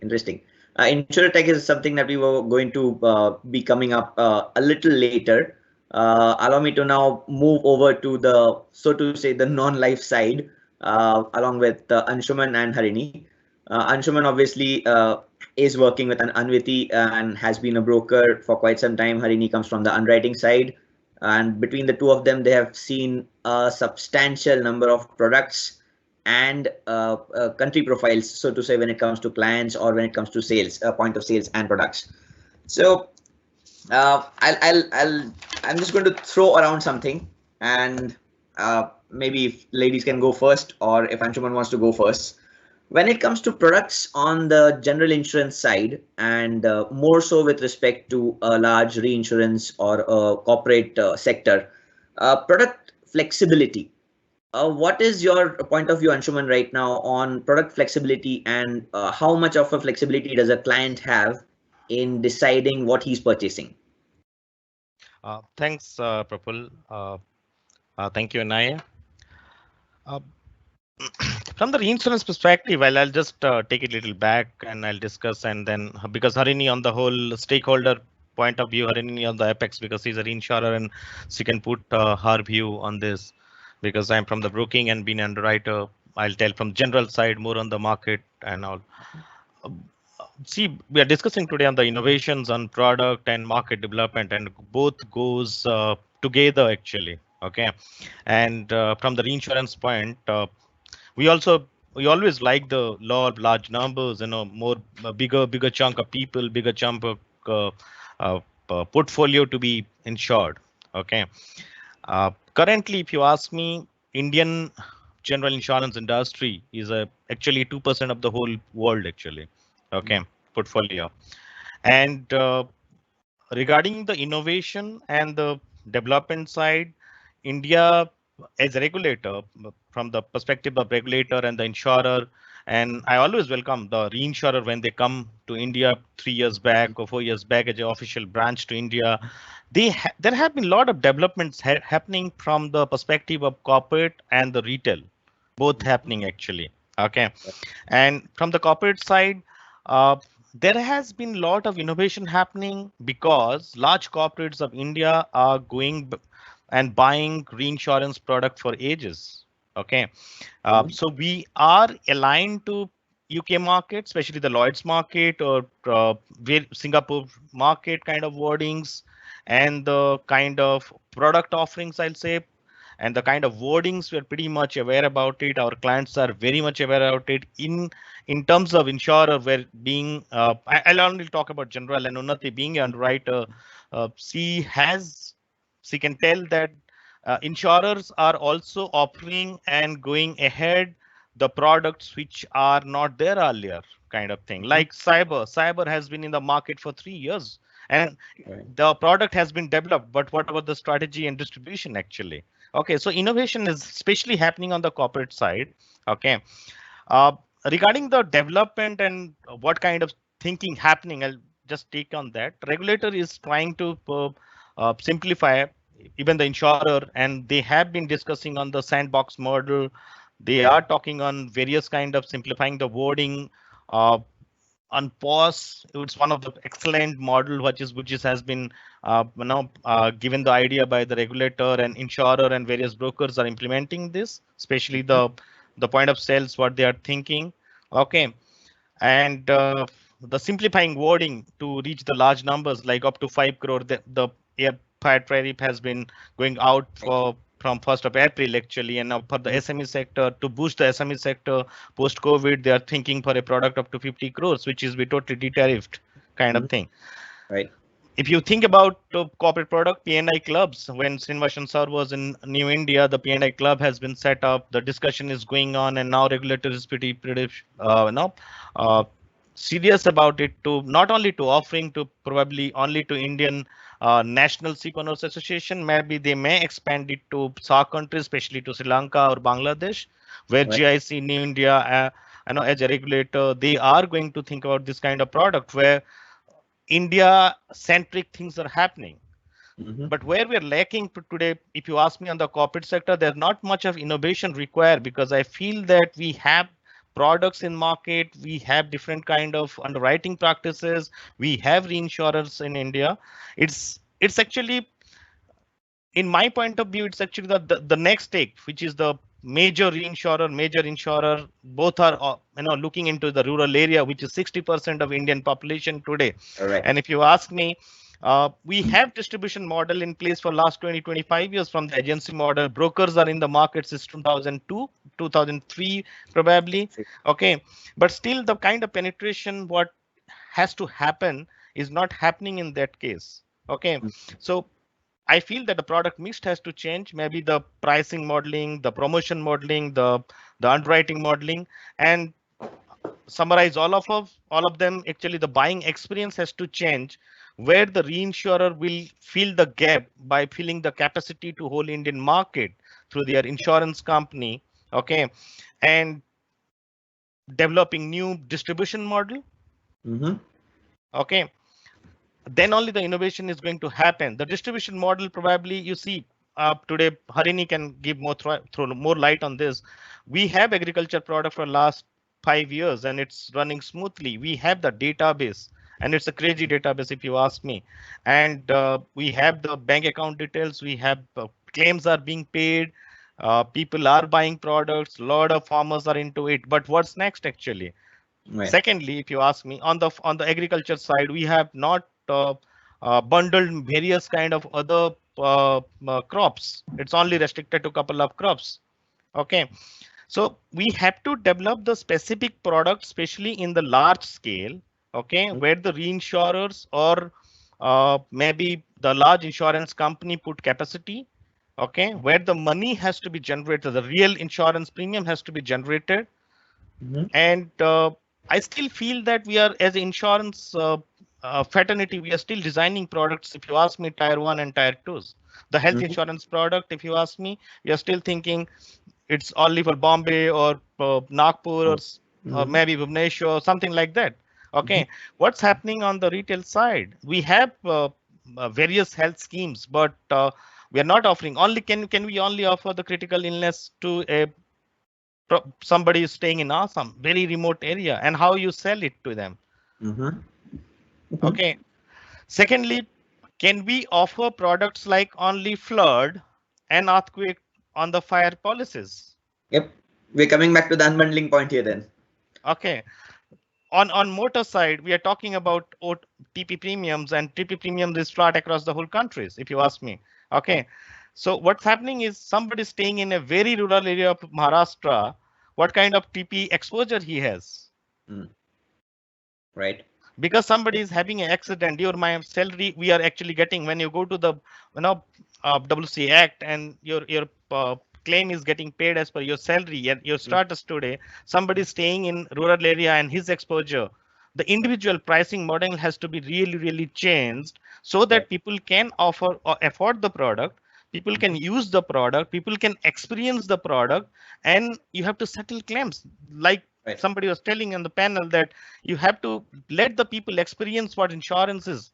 InsurTech is something that we were going to be coming up a little later. Allow me to now move over to the, so to say, the non-life side, along with Anshuman and Harini. Anshuman obviously is working with an Anviti and has been a broker for quite some time. Harini comes from the underwriting side, and between the two of them, they have seen a substantial number of products and country profiles, so to say, when it comes to clients or when it comes to sales, point of sales and products. So I'm just going to throw around something, and maybe if ladies can go first, or if Anshuman wants to go first. When it comes to products on the general insurance side, and more so with respect to a large reinsurance or a corporate sector, product flexibility. What is your point of view, Anshuman, right now on product flexibility, and how much of a flexibility does a client have in deciding what he's purchasing? Thanks, Praful. Thank you, Anaya. From the reinsurance perspective, I'll just take it a little back and I'll discuss, and then because Harini on the whole stakeholder point of view, Harini on the apex, because he's a reinsurer and she can put her view on this. Because I'm from the broking and being underwriter, I'll tell from general side more on the market and all. See, we are discussing today on the innovations on product and market development, and both goes together actually. Okay, and from the reinsurance point, we always like the law of large numbers, more bigger chunk of people, bigger chunk of portfolio to be insured. Okay. Currently, if you ask me, Indian general insurance industry is actually 2% of the whole world actually. Okay, portfolio. And regarding the innovation and the development side, India as a regulator, from the perspective of regulator and the insurer, and I always welcome the reinsurer when they come to India 3 years back or 4 years back as an official branch to India. There have been a lot of developments happening from the perspective of corporate and the retail, both happening actually. Okay, and from the corporate side, uh, there has been a lot of innovation happening because large corporates of India are going and buying reinsurance product for ages. Okay, so we are aligned to UK market, especially the Lloyd's market or Singapore market kind of wordings and the kind of product offerings, I'll say, and the kind of wordings we're pretty much aware about it. Our clients are very much aware about it. In terms of insurer, where being I'll only talk about general and Unnati being an underwriter. She can tell that insurers are also offering and going ahead the products which are not there earlier, kind of thing, like cyber has been in the market for 3 years and the product has been developed, but what about the strategy and distribution actually? Okay, so innovation is especially happening on the corporate side. Okay, uh, regarding the development and what kind of thinking happening, I'll just take on that. Regulator is trying to simplify even the insurer, and they have been discussing on the sandbox model. They are talking on various kind of simplifying the wording. On pause, it's one of the excellent model which has been given the idea by the regulator, and insurer and various brokers are implementing this, especially the point of sales what they are thinking. Okay, and the simplifying wording to reach the large numbers like up to 5 crore. The air tariff has been going out for from 1st of April actually, and now for the SME sector, to boost the SME sector post COVID, they are thinking for a product up to 50 crores, which is be totally de-tariffed kind of thing. Right. If you think about corporate product, P&I clubs, when Srinivas sir was in New India, the P&I club has been set up. The discussion is going on, and now regulator is pretty serious about it, to not only to offering to probably only to Indian National Sea Owners Association. Maybe they may expand it to SAARC countries, especially to Sri Lanka or Bangladesh, where GIC New India, as a regulator, they are going to think about this kind of product where India-centric things are happening. But where we're lacking today, if you ask me on the corporate sector, there's not much of innovation required, because I feel that we have products in market, we have different kind of underwriting practices, we have reinsurers in India. It's actually, in my point of view, it's actually the next stake, which is the major insurer, both are looking into the rural area, which is 60% of Indian population today. Right. And if you ask me, we have distribution model in place for last 20-25 years from the agency model. Brokers are in the market since 2002, 2003 probably. Okay, but still the kind of penetration what has to happen is not happening in that case. Okay, so I feel that the product mix has to change. Maybe the pricing modeling, the promotion modeling, the underwriting modeling, and summarize all of them. Actually, the buying experience has to change, where the reinsurer will fill the gap by filling the capacity to whole Indian market through their insurance company. Okay, and developing new distribution model. Okay, then only the innovation is going to happen. The distribution model, probably you see today, Harini can give throw more light on this. We have agriculture product for last 5 years and it's running smoothly. We have the database, and it's a crazy database if you ask me. And we have the bank account details. We have claims are being paid. People are buying products. A lot of farmers are into it. But what's next actually? Right. Secondly, if you ask me, on the agriculture side, we have not bundled various kind of other crops. It's only restricted to a couple of crops. Okay, so we have to develop the specific product, especially in the large scale. Okay, where the reinsurers or maybe the large insurance company put capacity. Okay, where the money has to be generated, the real insurance premium has to be generated. And I still feel that we are, as insurance fraternity, we are still designing products. If you ask me, tier 1 and tier 2s, the health insurance product, if you ask me, we are still thinking it's only for Bombay or Nagpur or maybe Bhubaneswar or something like that. Okay, what's happening on the retail side? We have various health schemes, but we are not offering. Only can we only offer the critical illness to somebody is staying in Assam, very remote area, and how you sell it to them? Okay. Secondly, can we offer products like only flood and earthquake on the fire policies? Yep. We're coming back to the unbundling point here then. Okay. On motor side, we are talking about TP premiums, and TP premiums is flat across the whole countries, if you ask me. Okay. So what's happening is somebody staying in a very rural area of Maharashtra, what kind of TP exposure he has? Right. Because somebody is having an accident, your my salary we are actually getting when you go to the WC Act, and your claim is getting paid as per your salary and your status today. Somebody staying in rural area and his exposure, the individual pricing model has to be really changed so that people can offer or afford the product, people can use the product, people can experience the product, and you have to settle claims like somebody was telling on the panel that you have to let the people experience what insurance is.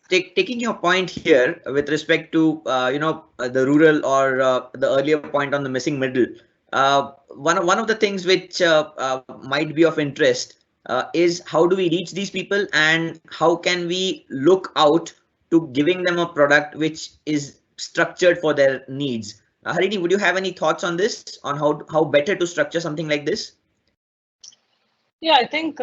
Taking your point here with respect to the rural or the earlier point on the missing middle, one of the things which might be of interest is how do we reach these people and how can we look out to giving them a product which is structured for their needs. Harini, would you have any thoughts on this, on how better to structure something like this? Yeah, I think,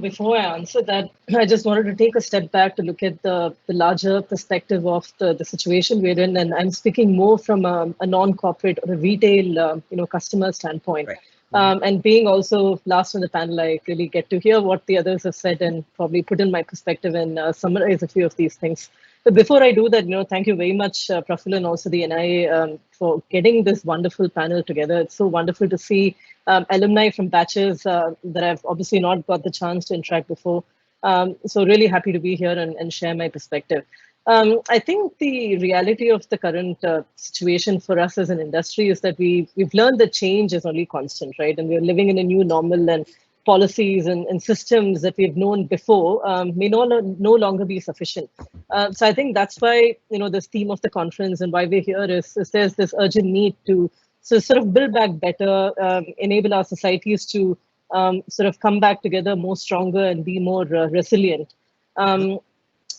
before I answer that, I just wanted to take a step back to look at the larger perspective of the situation we're in. And I'm speaking more from a non-corporate or a retail, customer standpoint. And being also last on the panel, I really get to hear what the others have said and probably put in my perspective and summarize a few of these things. But before I do that, thank you very much, Praful, and also the NIA for getting this wonderful panel together. It's so wonderful to see alumni from batches that I've obviously not got the chance to interact before. So really happy to be here and share my perspective. I think the reality of the current situation for us as an industry is that we've learned that change is only constant, right? And we're living in a new normal, and policies and systems that we've known before may no longer be sufficient. So I think that's why, this theme of the conference and why we're here is there's this urgent need to sort of build back better, enable our societies to sort of come back together more stronger and be more resilient. And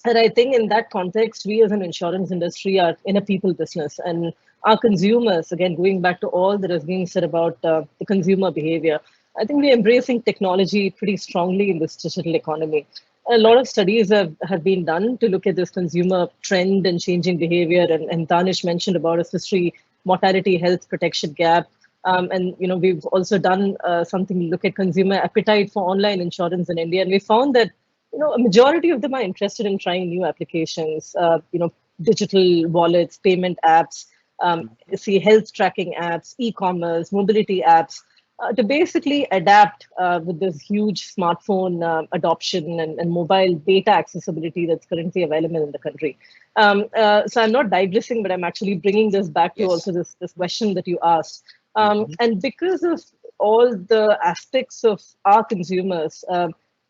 I think in that context, we as an insurance industry are in a people business, and our consumers, again, going back to all that has been said about the consumer behavior, I think we're embracing technology pretty strongly in this digital economy. A lot of studies have been done to look at this consumer trend and changing behavior. And Danish mentioned about a history, mortality, health protection gap. And we've also done something to look at consumer appetite for online insurance in India. And we found that a majority of them are interested in trying new applications, digital wallets, payment apps, health tracking apps, e-commerce, mobility apps, to basically adapt with this huge smartphone adoption and mobile data accessibility that's currently available in the country. So I'm not digressing, but I'm actually bringing this back to also this question that you asked. And because of all the aspects of our consumers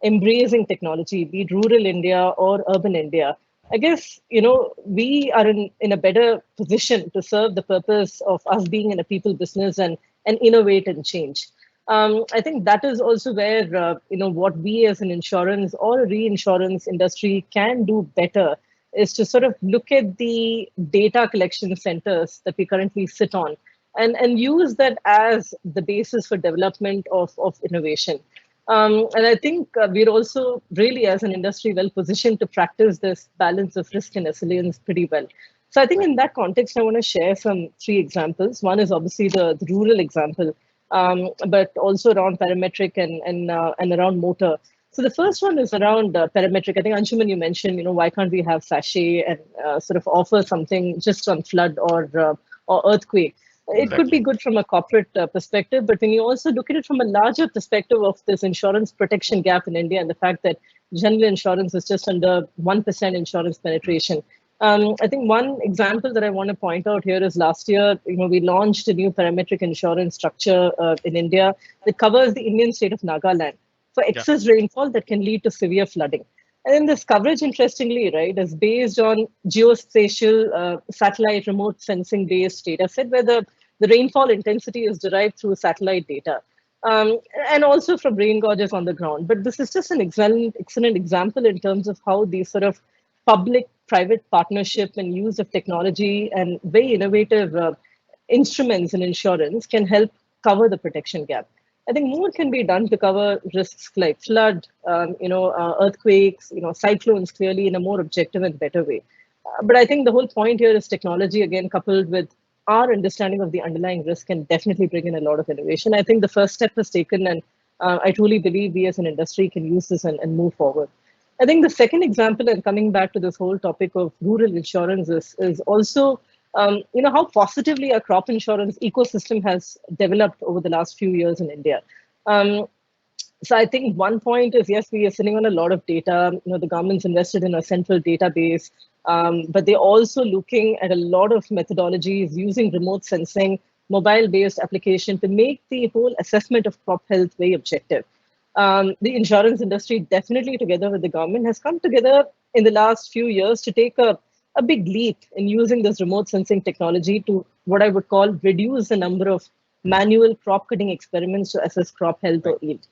embracing technology, be it rural India or urban India, I guess, we are in a better position to serve the purpose of us being in a people business and innovate and change. I think that is also where, what we as an insurance or a reinsurance industry can do better is to sort of look at the data collection centers that we currently sit on and use that as the basis for development of innovation. And I think we're also really, as an industry, well positioned to practice this balance of risk and resilience pretty well. So I think in that context, I want to share three examples. One is obviously the rural example, but also around parametric and around motor. So the first one is around parametric. I think, Anshuman, you mentioned, why can't we have sachet and sort of offer something just on flood or earthquake? It could be good from a corporate perspective, but when you also look at it from a larger perspective of this insurance protection gap in India and the fact that general insurance is just under 1% insurance penetration. I think one example that I want to point out here is last year, we launched a new parametric insurance structure in India that covers the Indian state of Nagaland for excess rainfall that can lead to severe flooding. And then this coverage, interestingly, right, is based on geospatial satellite remote sensing based data set where the rainfall intensity is derived through satellite data and also from rain gauges on the ground. But this is just an excellent example in terms of how these sort of public-private partnership and use of technology and very innovative instruments in insurance can help cover the protection gap. I think more can be done to cover risks like flood, earthquakes, cyclones clearly in a more objective and better way. But I think the whole point here is technology, again, coupled with our understanding of the underlying risk can definitely bring in a lot of innovation. I think the first step was taken, and I truly believe we as an industry can use this and move forward. I think the second example, and coming back to this whole topic of rural insurance, is also how positively our crop insurance ecosystem has developed over the last few years in India. So I think one point is, yes, we are sitting on a lot of data. The government's invested in a central database, but they're also looking at a lot of methodologies using remote sensing, mobile-based application to make the whole assessment of crop health very objective. The insurance industry, definitely together with the government, has come together in the last few years to take a big leap in using this remote sensing technology to what I would call reduce the number of manual crop cutting experiments to assess crop health or yield.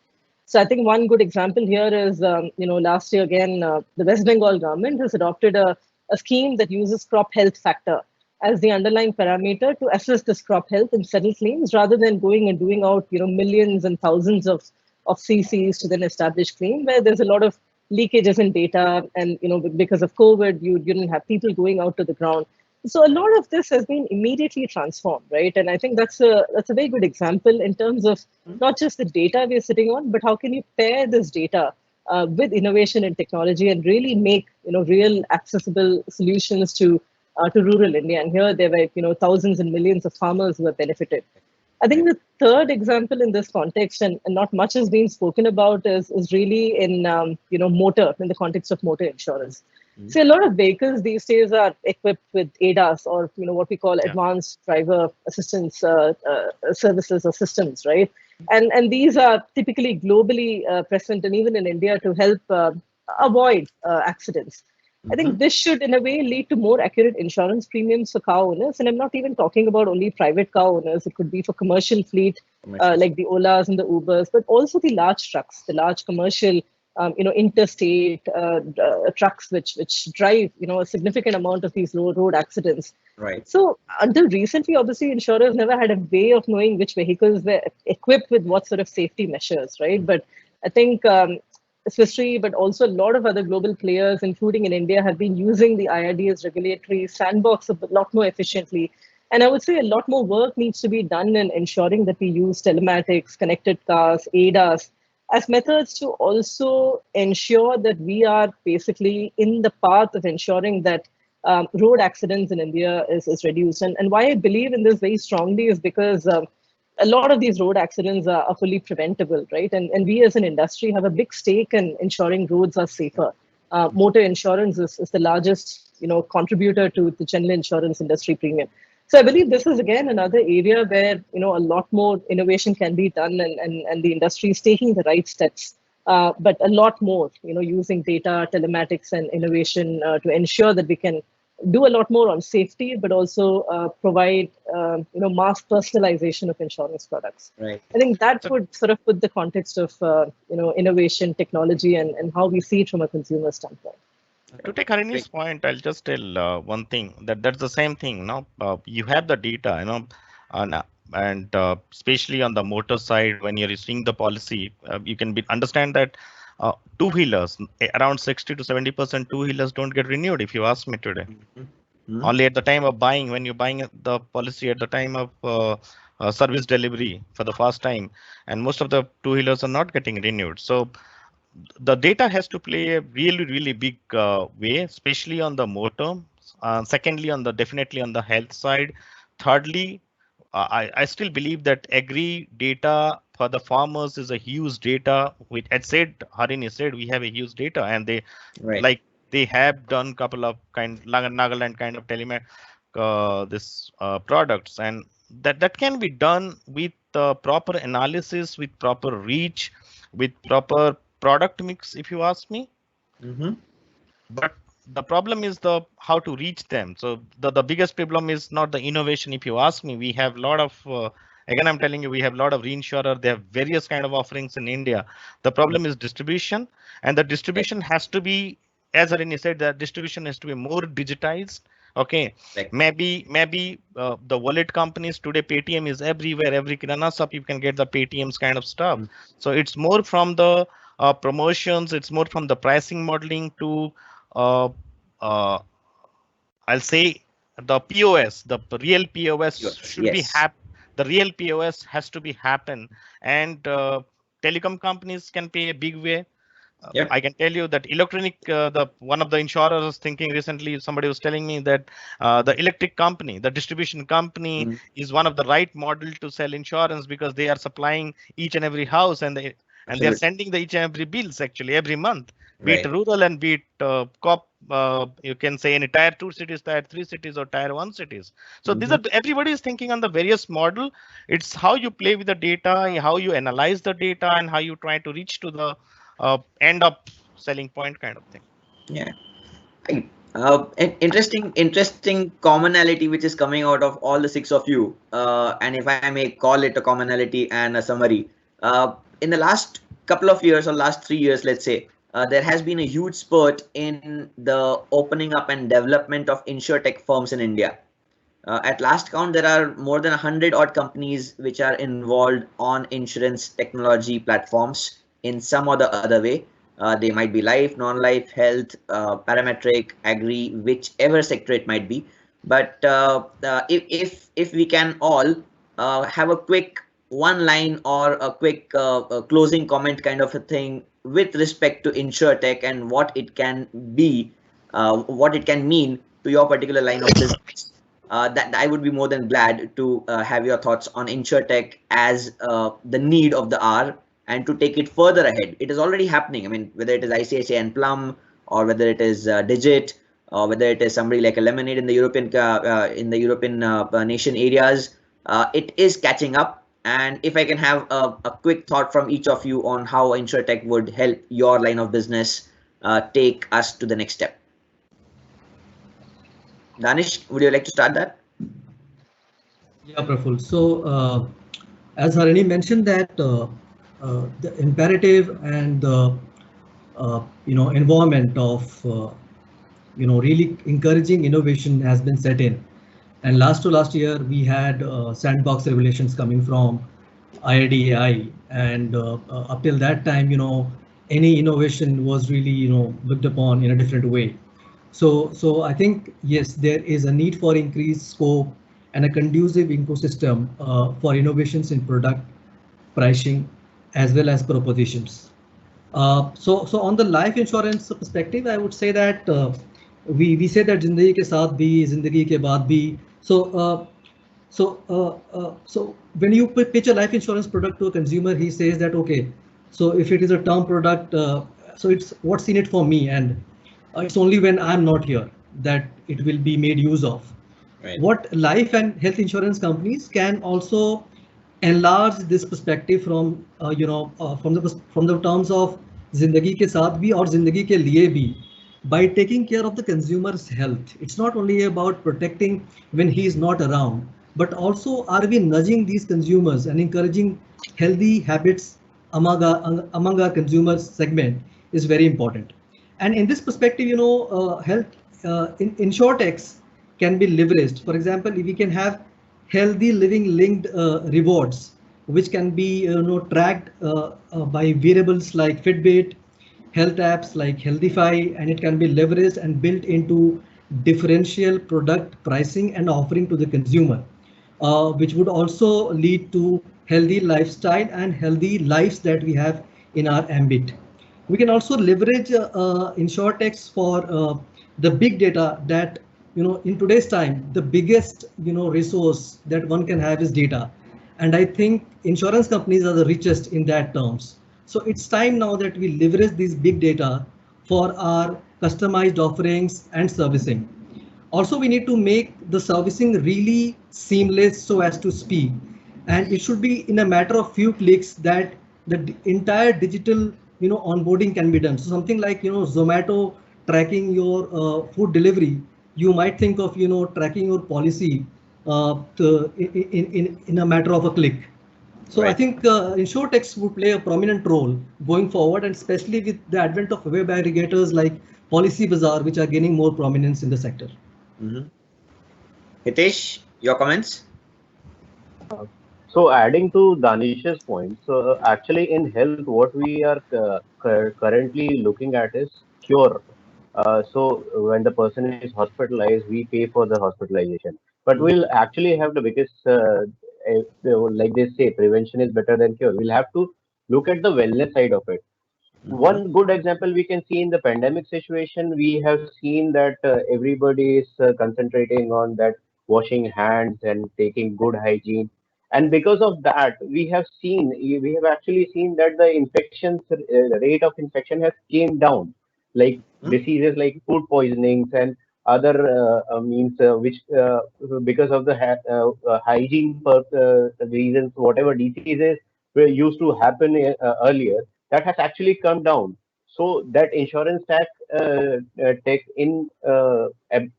So I think one good example here is, last year again, the West Bengal government has adopted a scheme that uses crop health factor as the underlying parameter to assess this crop health and settle claims rather than going and doing out, millions and thousands of CCs to then establish claim, where there's a lot of leakages in data, and because of COVID, you didn't have people going out to the ground. So a lot of this has been immediately transformed, right? And I think that's a very good example in terms of not just the data we're sitting on, but how can you pair this data with innovation and technology and really make real accessible solutions to rural India. And here there were thousands and millions of farmers who have benefited. I think the third example in this context, and not much has been spoken about, is really in motor, in the context of motor insurance. So a lot of vehicles these days are equipped with ADAS, or what we call advanced driver assistance services or systems, right? And these are typically globally present, and even in India, to help avoid accidents. I think this should, in a way, lead to more accurate insurance premiums for car owners. And I'm not even talking about only private car owners. It could be for commercial fleet, like the Olas and the Ubers, but also the large trucks, the large commercial, interstate trucks, which drive, a significant amount of these road accidents. Right. So until recently, obviously, insurers never had a way of knowing which vehicles were equipped with what sort of safety measures, right? But I think Swiss Re, but also a lot of other global players, including in India, have been using the IRDA's regulatory sandbox a lot more efficiently. And I would say a lot more work needs to be done in ensuring that we use telematics, connected cars, ADAS as methods to also ensure that we are basically in the path of ensuring that road accidents in India is reduced. And why I believe in this very strongly is because a lot of these road accidents are fully preventable, right? And we as an industry have a big stake in ensuring roads are safer. Motor insurance is the largest, contributor to the general insurance industry premium. So I believe this is again another area where a lot more innovation can be done, and the industry is taking the right steps. But a lot more, using data, telematics, and innovation to ensure that we can do a lot more on safety, but also provide mass personalization of insurance products. Right. I think that would sort of put the context of innovation, technology, and how we see it from a consumer standpoint. To take Harini's point, I'll just tell one thing, that's the same thing. You have the data, and especially on the motor side, when you're issuing the policy, you can understand that two-wheelers, around 60 to 70% two-wheelers don't get renewed, if you ask me today. Only at the time of buying, when you're buying the policy at the time of service delivery for the first time, and most of the two-wheelers are not getting renewed. So the data has to play a really, really big way, especially on the motor. Secondly, definitely on the health side. Thirdly, I still believe that agri data for the farmers is a huge data. Which I said, Harini said, we have a huge data, and they Right. like they have done couple of Nagaland kind of this products, and that can be done with proper analysis, with proper reach, with proper product mix, if you ask me. Mm-hmm. But the problem is the how to reach them. So the biggest problem is not the innovation. If you ask me, we have a lot of again, I'm telling you, we have a lot of reinsurer. They have various kind of offerings in India. The problem is distribution, and the distribution has to be, as Arini said, that distribution has to be more digitized. Okay, Right. maybe the wallet companies today, Paytm is everywhere. Every kirana shop you can get the Paytm's kind of stuff. So it's more from the promotions. It's more from the pricing modeling to uh, uh, I'll say the POS, the real POS should be Yes. the real POS has to be happen, and telecom companies can pay a big way. Yep. I can tell you that electronic, the one of the insurers was thinking recently, somebody was telling me that the electric company, the distribution company is one of the right model to sell insurance, because they are supplying each and every house, and they are Absolutely. sending the each and every bills actually every month, be it Right. rural and be it you can say in tier 2 cities, tier 3 cities, or tier 1 cities. So these are, everybody is thinking on the various model. It's how you play with the data, how you analyze the data, and how you try to reach to the end up selling point kind of thing. Yeah. An interesting commonality which is coming out of all the six of you, and if I may call it a commonality and a summary, in the last couple of years or last 3 years, let's say, there has been a huge spurt in the opening up and development of insurtech firms in India. At last count, there are more than 100 odd companies which are involved on insurance technology platforms in some or the other way. They might be life, non-life, health, parametric, agri, whichever sector it might be. But if we can all have a quick one line or a quick closing comment kind of a thing with respect to insurtech and what it can be, what it can mean to your particular line of business. That I would be more than glad to have your thoughts on insurtech as the need of the hour, and to take it further ahead. It is already happening. I mean, whether it is ICICI and Plum, or whether it is Digit, or whether it is somebody like a Lemonade in the European nation areas, it is catching up. And if I can have a quick thought from each of you on how insurtech would help your line of business take us to the next step. Danish, would you like to start that? Yeah, Praful. So as Harini mentioned that the imperative and the environment of really encouraging innovation has been set in. And last year we had sandbox regulations coming from IRDAI, and up till that time, any innovation was really looked upon in a different way. So I think, yes, there is a need for increased scope and a conducive ecosystem for innovations in product pricing as well as propositions. So on the life insurance perspective, I would say that we say that zindagi ke saath bhi, zindagi ke baad bhi. So when you pitch a life insurance product to a consumer, he says that, okay, so if it is a term product, so it's what's in it for me, and it's only when I'm not here that it will be made use of. Right. What life and health insurance companies can also enlarge this perspective from from the terms of zindagi ke saath bhi aur zindagi ke liye bhi, by taking care of the consumer's health. It's not only about protecting when he is not around, but also are we nudging these consumers and encouraging healthy habits among our consumer segment is very important. And in this perspective, health insurtechs can be leveraged. For example, if we can have healthy living linked rewards, which can be tracked by variables like Fitbit, health apps like Healthify, and it can be leveraged and built into differential product pricing and offering to the consumer, which would also lead to healthy lifestyle and healthy lives that we have in our ambit. We can also leverage insurtechs for the big data that in today's time, the biggest, resource that one can have is data. And I think insurance companies are the richest in that terms. So it's time now that we leverage these big data for our customized offerings and servicing. Also, we need to make the servicing really seamless so as to speed. And it should be in a matter of few clicks that the entire digital, onboarding can be done. So something like, Zomato tracking your food delivery, you might think of, tracking your policy in a matter of a click. So I think insurtechs would play a prominent role going forward, and especially with the advent of web aggregators like Policy Bazaar, which are gaining more prominence in the sector. Hitesh, your comments? So adding to Danish's point, so actually in health, what we are currently looking at is cure. So when the person is hospitalized, we pay for the hospitalization. But we'll actually have the biggest, like they say, prevention is better than cure. We'll have to look at the wellness side of it. One good example we can see in the pandemic situation, we have seen that everybody is concentrating on that washing hands and taking good hygiene. And because of that, we have actually seen that the rate of infection has came down, like diseases like food poisonings and other means which because of the hygiene reasons, whatever diseases were used to happen earlier, that has actually come down. So that insurance tech in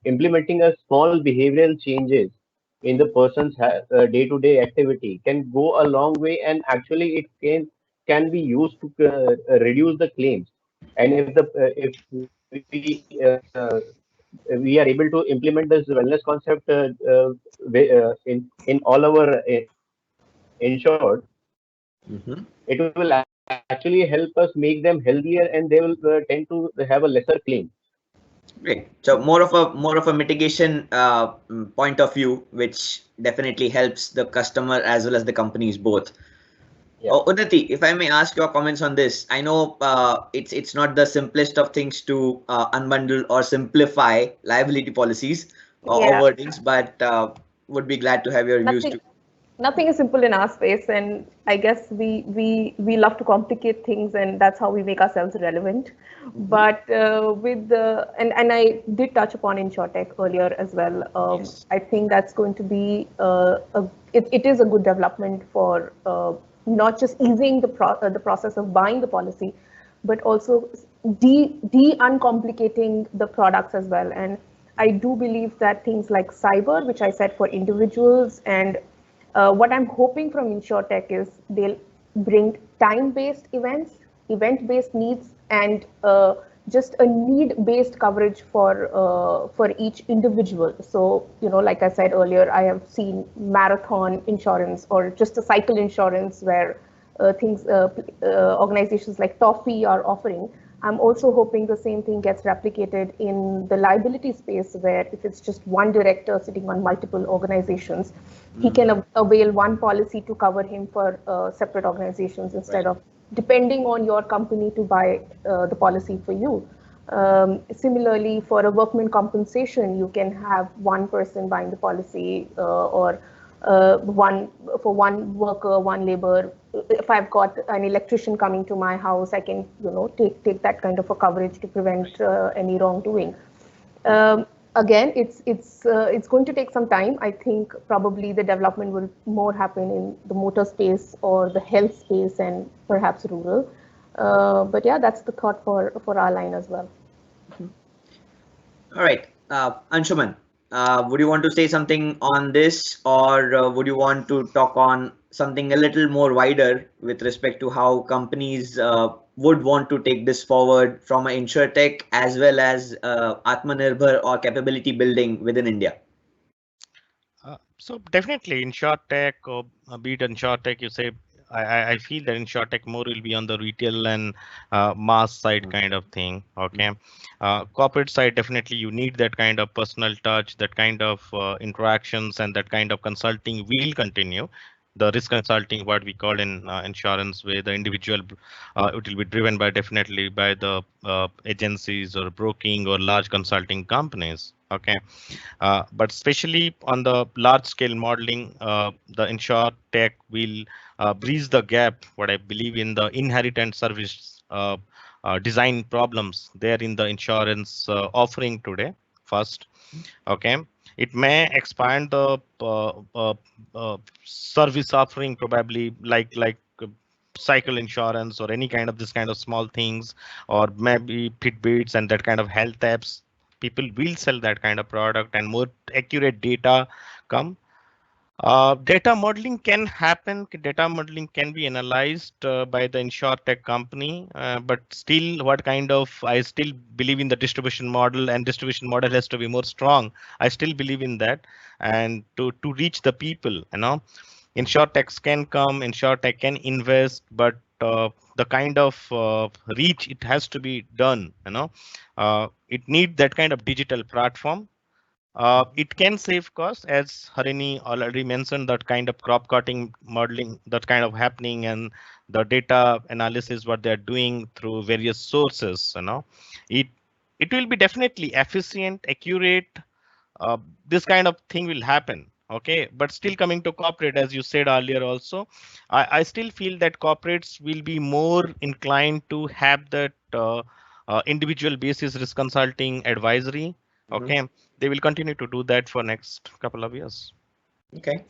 implementing a small behavioral changes in the person's day-to-day activity can go a long way, and actually it can be used to reduce the claims. And if we are able to implement this wellness concept in all our insured, it will actually help us make them healthier, and they will tend to have a lesser claim. Great. So more of a mitigation point of view, which definitely helps the customer as well as the companies both. Yeah. Unnati, if I may ask your comments on this, I know it's not the simplest of things to unbundle or simplify liability policies or wordings, but would be glad to have your views too. Nothing is simple in our space, and I guess we love to complicate things, and that's how we make ourselves relevant. But with the and I did touch upon InsurTech earlier as well. Yes. I think that's going to be it is a good development for not just easing the process of buying the policy, but also uncomplicating the products as well. And I do believe that things like cyber, which I said for individuals, and what I'm hoping from InsurTech is they'll bring time-based events, event-based needs, and just a need-based coverage for each individual. So, like I said earlier, I have seen marathon insurance or just a cycle insurance where organizations like Toffee are offering. I'm also hoping the same thing gets replicated in the liability space, where if it's just one director sitting on multiple organizations, he can avail one policy to cover him for separate organizations instead of depending on your company to buy the policy for you. Similarly, for a workman compensation, you can have one person buying the policy or one worker, one labor. If I've got an electrician coming to my house, I can take that kind of a coverage to prevent any wrongdoing. Again, it's going to take some time. I think probably the development will more happen in the motor space or the health space and perhaps rural. But yeah, that's the thought for our line as well. All right, Anshuman, would you want to say something on this, or would you want to talk on something a little more wider with respect to how companies would want to take this forward from an InsurTech as well as AtmaNirbhar or capability building within India? So definitely InsurTech, or be it InsurTech, you say, I feel that InsurTech more will be on the retail and mass side kind of thing. Okay, corporate side, definitely you need that kind of personal touch, that kind of interactions, and that kind of consulting will continue. the risk consulting, what we call in insurance, where the individual, it will be driven by definitely by the agencies or broking or large consulting companies. Okay, but especially on the large scale modeling, the insure tech will bridge the gap, what I believe in the inherent service design problems there in the insurance offering today. First, okay, it may expand the service offering, probably like cycle insurance or any kind of this kind of small things, or maybe Fitbits and that kind of health apps. People will sell that kind of product and more accurate data come. Data modeling can happen. Data modeling can be analyzed by the insurtech company, but still, what kind of? I still believe in the distribution model, and distribution model has to be more strong. I still believe in that, and to reach the people, insurtechs can come, insurtech can invest, but the kind of reach it has to be done. It need that kind of digital platform. It can save costs, as Harini already mentioned, that kind of crop cutting modeling, that kind of happening, and the data analysis, what they're doing through various sources, it it will be definitely efficient, accurate. This kind of thing will happen. Okay, but still coming to corporate, as you said earlier also, I still feel that corporates will be more inclined to have that individual basis risk consulting advisory. Okay, they will continue to do that for next couple of years. Okay.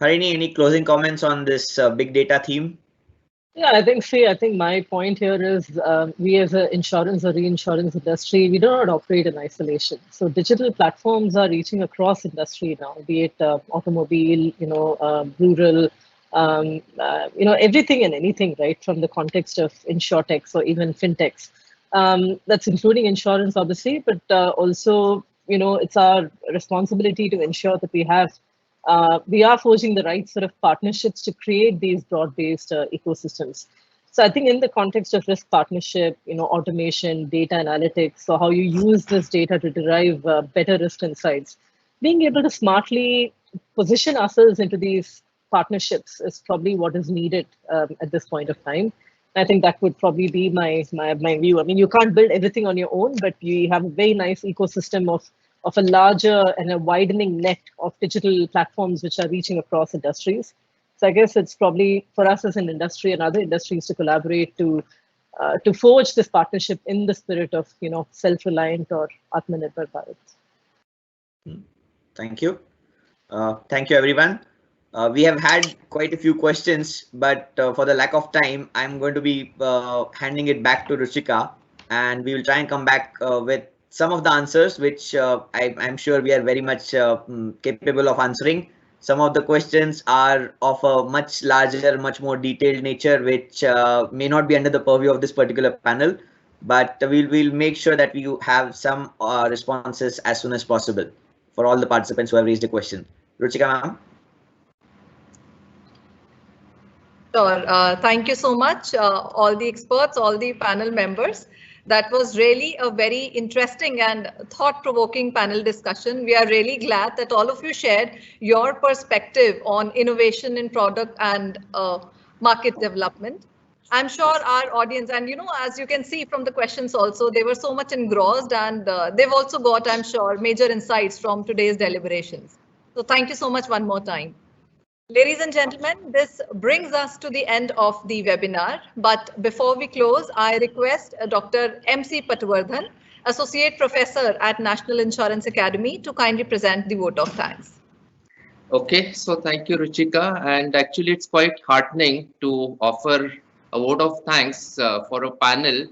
Harini, any closing comments on this big data theme? Yeah, I think my point here is we as an insurance or reinsurance industry, we do not operate in isolation. So digital platforms are reaching across industry now, be it automobile, rural, everything and anything, right? From the context of insurtechs or even fintechs. That's including insurance, obviously, but also, it's our responsibility to ensure that we are forging the right sort of partnerships to create these broad-based ecosystems. So I think in the context of risk partnership, automation, data analytics, so how you use this data to derive better risk insights, being able to smartly position ourselves into these partnerships is probably what is needed at this point of time. I think that would probably be my view. I mean, you can't build everything on your own, but you have a very nice ecosystem of a larger and a widening net of digital platforms which are reaching across industries. So I guess it's probably for us as an industry and other industries to collaborate to forge this partnership in the spirit of self-reliant or AtmaNirbhar Bharat. Thank you. Thank you, everyone. We have had quite a few questions, but for the lack of time, I'm going to be handing it back to Ruchika, and we will try and come back with some of the answers, which I'm sure we are very much capable of answering. Some of the questions are of a much larger, much more detailed nature, which may not be under the purview of this particular panel, but we'll make sure that we have some responses as soon as possible for all the participants who have raised a question. Ruchika ma'am. Sure. Thank you so much, all the experts, all the panel members. That was really a very interesting and thought-provoking panel discussion. We are really glad that all of you shared your perspective on innovation in product and market development. I'm sure our audience, and as you can see from the questions also, they were so much engrossed, and they've also got, I'm sure, major insights from today's deliberations. So thank you so much one more time. Ladies and gentlemen, this brings us to the end of the webinar. But before we close, I request Dr. M.C. Patwardhan, Associate Professor at National Insurance Academy, to kindly present the vote of thanks. Okay, so thank you, Ruchika. And actually, it's quite heartening to offer a vote of thanks for a panel,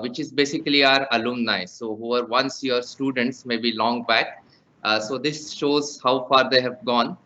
which is basically our alumni. So who were once your students, maybe long back. So this shows how far they have gone.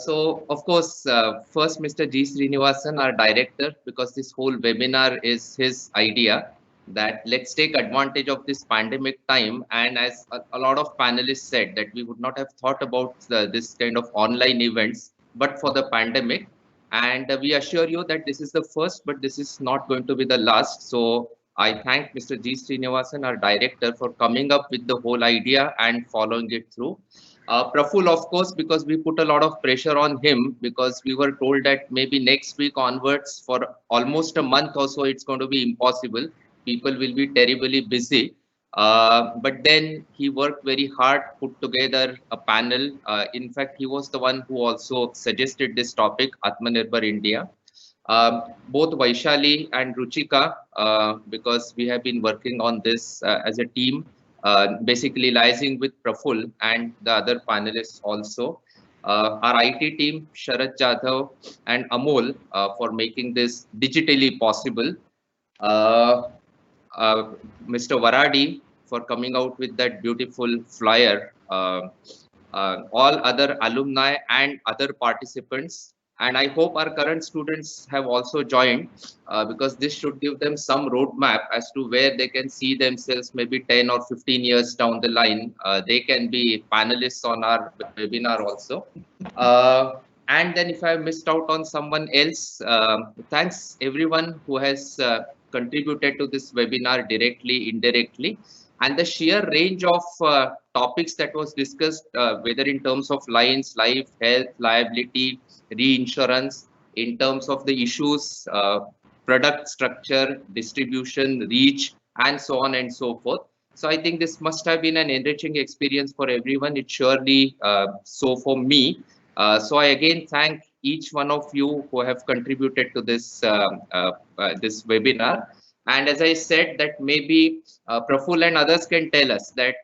So, of course, first, Mr. G. Srinivasan, our director, because this whole webinar is his idea that let's take advantage of this pandemic time. And as a lot of panelists said, that we would not have thought about this kind of online events, but for the pandemic. And we assure you that this is the first, but this is not going to be the last. So I thank Mr. G. Srinivasan, our director, for coming up with the whole idea and following it through. Praful, of course, because we put a lot of pressure on him, because we were told that maybe next week onwards for almost a month or so, it's going to be impossible. People will be terribly busy. But then he worked very hard, put together a panel. In fact, he was the one who also suggested this topic, AtmaNirbhar India. Both Vaishali and Ruchika, because we have been working on this as a team, basically liaising with Praful and the other panelists also. Our IT team, Sharat Jadhav and Amol, for making this digitally possible. Mr. Varadi for coming out with that beautiful flyer. All other alumni and other participants. And I hope our current students have also joined, because this should give them some roadmap as to where they can see themselves maybe 10 or 15 years down the line. They can be panelists on our webinar also. And then if I missed out on someone else, thanks everyone who has contributed to this webinar directly, indirectly. And the sheer range of topics that was discussed, whether in terms of lines, life, health, liability, reinsurance, in terms of the issues, product structure, distribution, reach, and so on and so forth. So I think this must have been an enriching experience for everyone. It surely so for me. So I again thank each one of you who have contributed to this this webinar. And as I said, that maybe Praful and others can tell us that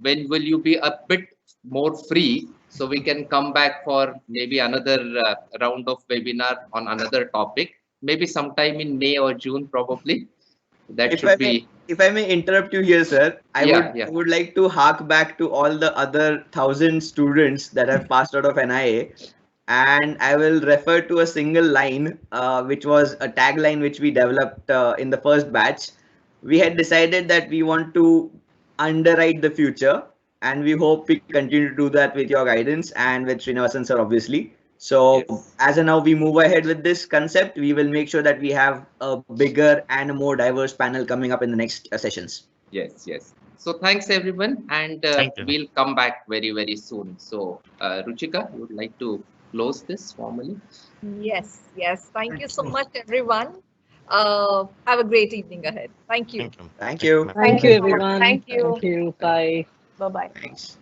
when will you be a bit more free, so we can come back for maybe another round of webinar on another topic, maybe sometime in May or June probably. That If I may interrupt you here, sir, I would like to hark back to all the other 1,000 students that have passed out of NIA, and I will refer to a single line, which was a tagline which we developed in the first batch. We had decided that we want to underwrite the future, and we hope we continue to do that with your guidance and with Srinivasan sir, obviously. So as of now, we move ahead with this concept. We will make sure that we have a bigger and a more diverse panel coming up in the next sessions. Yes. So thanks everyone, and we'll come back very, very soon. So Ruchika, you would like to close this formally? Yes. Thank you so much, everyone. Have a great evening ahead. Thank you. Thank you. Thank you, everyone. Thank you. Thank you. Bye. Bye-bye. Thanks.